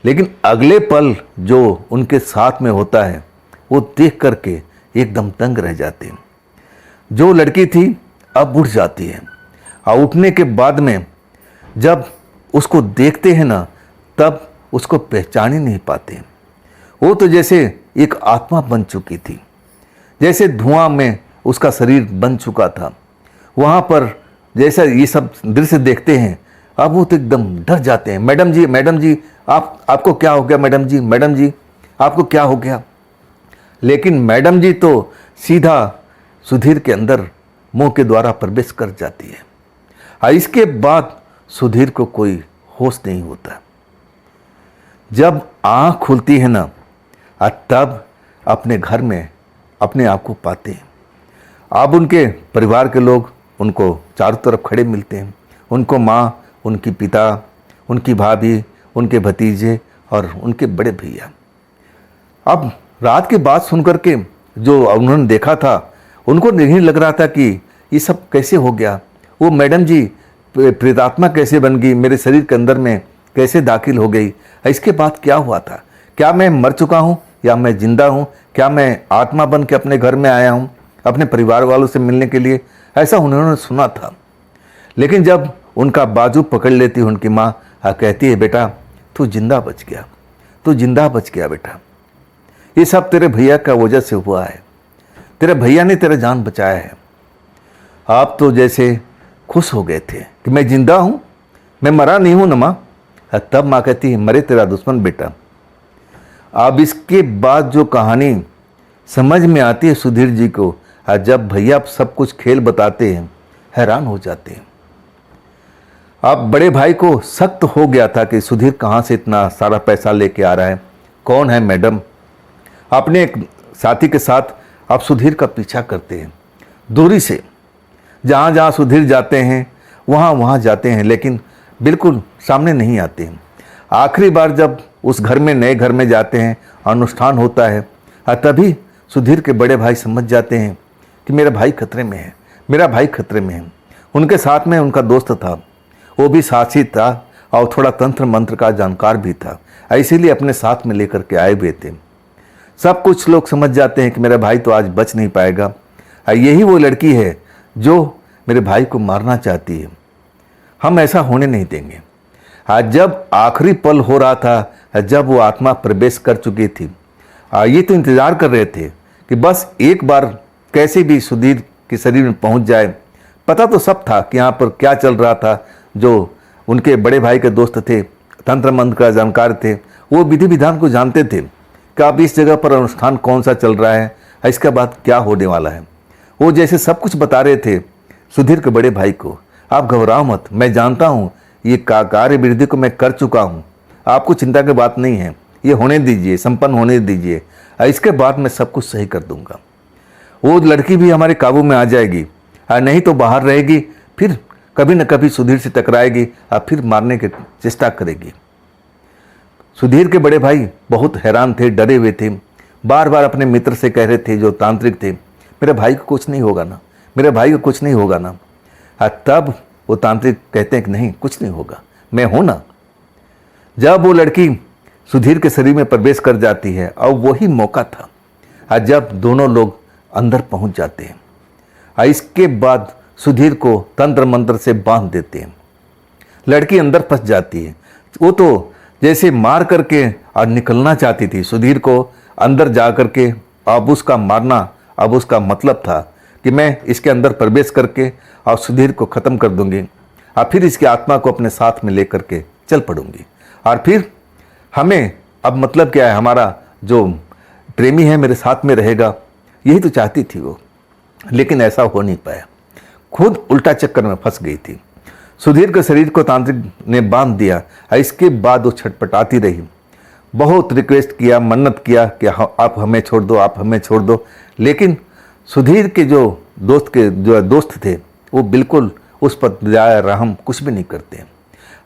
लेकिन अगले पल जो उनके साथ में होता है वो देख करके एकदम दंग रह जाते हैं। जो लड़की थी अब उठ जाती है, और उठने के बाद में जब उसको देखते हैं ना, तब उसको पहचान ही नहीं पाते। वो तो जैसे एक आत्मा बन चुकी थी, जैसे धुआं में उसका शरीर बन चुका था। वहाँ पर जैसा ये सब दृश्य देखते हैं, अब वो तो एकदम डर जाते हैं। मैडम जी आपको क्या हो गया, मैडम जी आपको क्या हो गया। लेकिन मैडम जी तो सीधा सुधीर के अंदर मुंह के द्वारा प्रवेश कर जाती है, और इसके बाद सुधीर को कोई होश नहीं होता। जब आँख खुलती है ना, तब अपने घर में अपने आप को पाते हैं। अब उनके परिवार के लोग उनको चारों तरफ खड़े मिलते हैं, उनको माँ, उनकी पिता, उनकी भाभी, उनके भतीजे और उनके बड़े भैया। अब रात की बात सुनकर के जो उन्होंने देखा था, उनको नहीं लग रहा था कि ये सब कैसे हो गया, वो मैडम जी प्रेतात्मा कैसे बन गई, मेरे शरीर के अंदर में कैसे दाखिल हो गई, इसके बाद क्या हुआ था, क्या मैं मर चुका हूँ या मैं जिंदा हूँ, क्या मैं आत्मा बन के अपने घर में आया हूँ अपने परिवार वालों से मिलने के लिए, ऐसा उन्होंने सुना था। लेकिन जब उनका बाजू पकड़ लेती उनकी माँ, कहती है बेटा तू जिंदा बच गया, तू जिंदा बच गया बेटा, ये सब तेरे भैया का वजह से हुआ है, तेरे भैया ने तेरा जान बचाया है। आप तो जैसे खुश हो गए थे कि मैं जिंदा हूँ, मैं मरा नहीं हूँ ना माँ। तब माँ कहती है मरे तेरा दुश्मन बेटा। अब इसके बाद जो कहानी समझ में आती है सुधीर जी को, जब भैया सब कुछ खेल बताते हैं, हैरान हो जाते हैं। अब बड़े भाई को सख्त हो गया था कि सुधीर कहाँ से इतना सारा पैसा लेके आ रहा है, कौन है मैडम। अपने एक साथी के साथ आप सुधीर का पीछा करते हैं, दूरी से जहाँ जहाँ सुधीर जाते हैं वहाँ जाते हैं, लेकिन बिल्कुल सामने नहीं आते हैं। आखिरी बार जब उस घर में, नए घर में जाते हैं, अनुष्ठान होता है, तभी सुधीर के बड़े भाई समझ जाते हैं कि मेरा भाई खतरे में है, मेरा भाई खतरे में है। उनके साथ में उनका दोस्त था, वो भी साहसी था और थोड़ा तंत्र मंत्र का जानकार भी था, इसीलिए अपने साथ में लेकर के आए हुए थे। सब कुछ लोग समझ जाते हैं कि मेरा भाई तो आज बच नहीं पाएगा, यही वो लड़की है जो मेरे भाई को मारना चाहती है, हम ऐसा होने नहीं देंगे। आज जब आखिरी पल हो रहा था, जब वो आत्मा प्रवेश कर चुकी थी, ये तो इंतज़ार कर रहे थे कि बस एक बार कैसे भी सुधीर के शरीर में पहुंच जाए। पता तो सब था कि यहाँ पर क्या चल रहा था। जो उनके बड़े भाई के दोस्त थे, तंत्र मंत्र का जानकार थे, वो विधि विधान को जानते थे कि अब इस जगह पर अनुष्ठान कौन सा चल रहा है, इसके बाद क्या होने वाला है। वो जैसे सब कुछ बता रहे थे सुधीर के बड़े भाई को, आप घबराओ मत, मैं जानता हूँ ये कार्य वृद्धि को मैं कर चुका हूँ, आपको चिंता की बात नहीं है, ये होने दीजिए, संपन्न होने दीजिए, इसके बाद मैं सब कुछ सही कर दूंगा। वो लड़की भी हमारे काबू में आ जाएगी, नहीं तो बाहर रहेगी, फिर कभी न कभी सुधीर से टकराएगी और फिर मारने की चेष्टा करेगी। सुधीर के बड़े भाई बहुत हैरान थे, डरे हुए थे, बार बार अपने मित्र से कह रहे थे जो तांत्रिक थे, मेरे भाई को कुछ नहीं होगा ना, मेरे भाई को कुछ नहीं होगा ना। तब वो तांत्रिक कहते हैं कि नहीं, कुछ नहीं होगा, मैं हूं ना। जब वो लड़की सुधीर के शरीर में प्रवेश कर जाती है, और वही मौका था जब दोनों लोग अंदर पहुंच जाते हैं। इसके बाद सुधीर को तंत्र मंत्र से बांध देते हैं, लड़की अंदर फंस जाती है। वो तो जैसे मार करके और निकलना चाहती थी, सुधीर को अंदर जा करके अब उसका मारना, अब उसका मतलब था कि मैं इसके अंदर प्रवेश करके और सुधीर को ख़त्म कर दूंगी, और फिर इसकी आत्मा को अपने साथ में लेकर के चल पड़ूंगी, और फिर हमें अब मतलब क्या है, हमारा जो प्रेमी है मेरे साथ में रहेगा, यही तो चाहती थी वो, लेकिन ऐसा हो नहीं पाया। खुद उल्टा चक्कर में फंस गई थी। सुधीर के शरीर को तांत्रिक ने बांध दिया। इसके बाद वो छटपटाती रही, बहुत रिक्वेस्ट किया, मन्नत किया कि आप हमें छोड़ दो, आप हमें छोड़ दो। लेकिन सुधीर के जो दोस्त थे वो बिल्कुल उस पर दया रहम कुछ भी नहीं करते।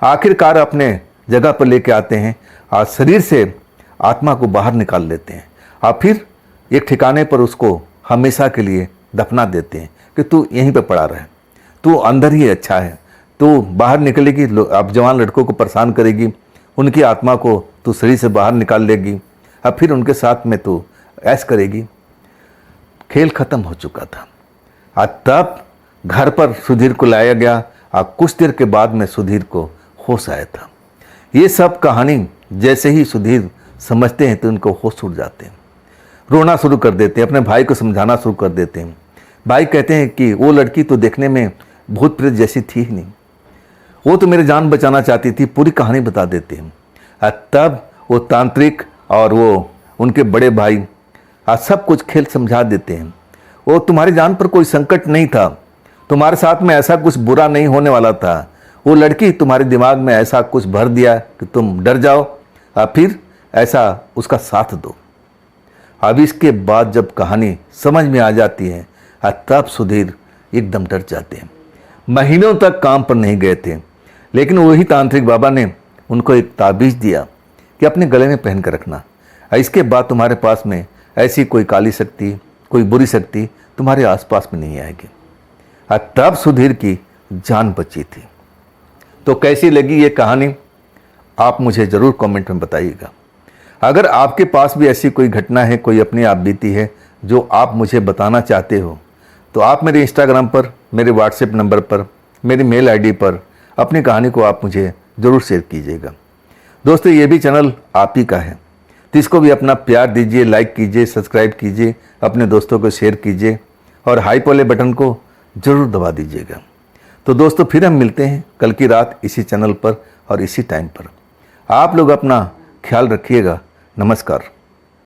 आखिरकार अपने जगह पर लेके आते हैं और शरीर से आत्मा को बाहर निकाल लेते हैं और फिर एक ठिकाने पर उसको हमेशा के लिए दफना देते हैं कि तू यहीं पे पड़ा रहे, तू अंदर ही अच्छा है, तू बाहर निकलेगी अब जवान लड़कों को परेशान करेगी, उनकी आत्मा को तू शरीर से बाहर निकाल लेगी और फिर उनके साथ में तू ऐश करेगी। खेल खत्म हो चुका था। और तब घर पर सुधीर को लाया गया और कुछ देर के बाद में सुधीर को होश आया था। ये सब कहानी जैसे ही सुधीर समझते हैं तो उनको होश उड़ जाते हैं, रोना शुरू कर देते हैं, अपने भाई को समझाना शुरू कर देते हैं। भाई कहते हैं कि वो लड़की तो देखने में भूत प्रेत जैसी थी ही नहीं, वो तो मेरी जान बचाना चाहती थी। पूरी कहानी बता देते हैं। तब वो तांत्रिक और वो उनके बड़े भाई सब कुछ खेल समझा देते हैं। वो तुम्हारी जान पर कोई संकट नहीं था, तुम्हारे साथ में ऐसा कुछ बुरा नहीं होने वाला था, वो लड़की तुम्हारे दिमाग में ऐसा कुछ भर दिया कि तुम डर जाओ और फिर ऐसा उसका साथ दो। अब इसके बाद जब कहानी समझ में आ जाती है तब सुधीर एकदम डर जाते हैं। महीनों तक काम पर नहीं गए थे, लेकिन वही तांत्रिक बाबा ने उनको एक ताबीज़ दिया कि अपने गले में पहन कर रखना। इसके बाद तुम्हारे पास में ऐसी कोई काली शक्ति, कोई बुरी शक्ति तुम्हारे आसपास में नहीं आएगी। तब सुधीर की जान बची थी। तो कैसी लगी ये कहानी आप मुझे ज़रूर कमेंट में बताइएगा। अगर आपके पास भी ऐसी कोई घटना है, कोई अपनी आप बीती है जो आप मुझे बताना चाहते हो, तो आप मेरे इंस्टाग्राम पर, मेरे व्हाट्सएप नंबर पर, मेरी मेल आईडी पर अपनी कहानी को आप मुझे ज़रूर शेयर कीजिएगा। दोस्तों, ये भी चैनल आप ही का है, तो इसको भी अपना प्यार दीजिए, लाइक कीजिए, सब्सक्राइब कीजिए, अपने दोस्तों को शेयर कीजिए और हाइप वाले बटन को ज़रूर दबा दीजिएगा। तो दोस्तों, फिर हम मिलते हैं कल की रात इसी चैनल पर और इसी टाइम पर। आप लोग अपना ख्याल रखिएगा। नमस्कार।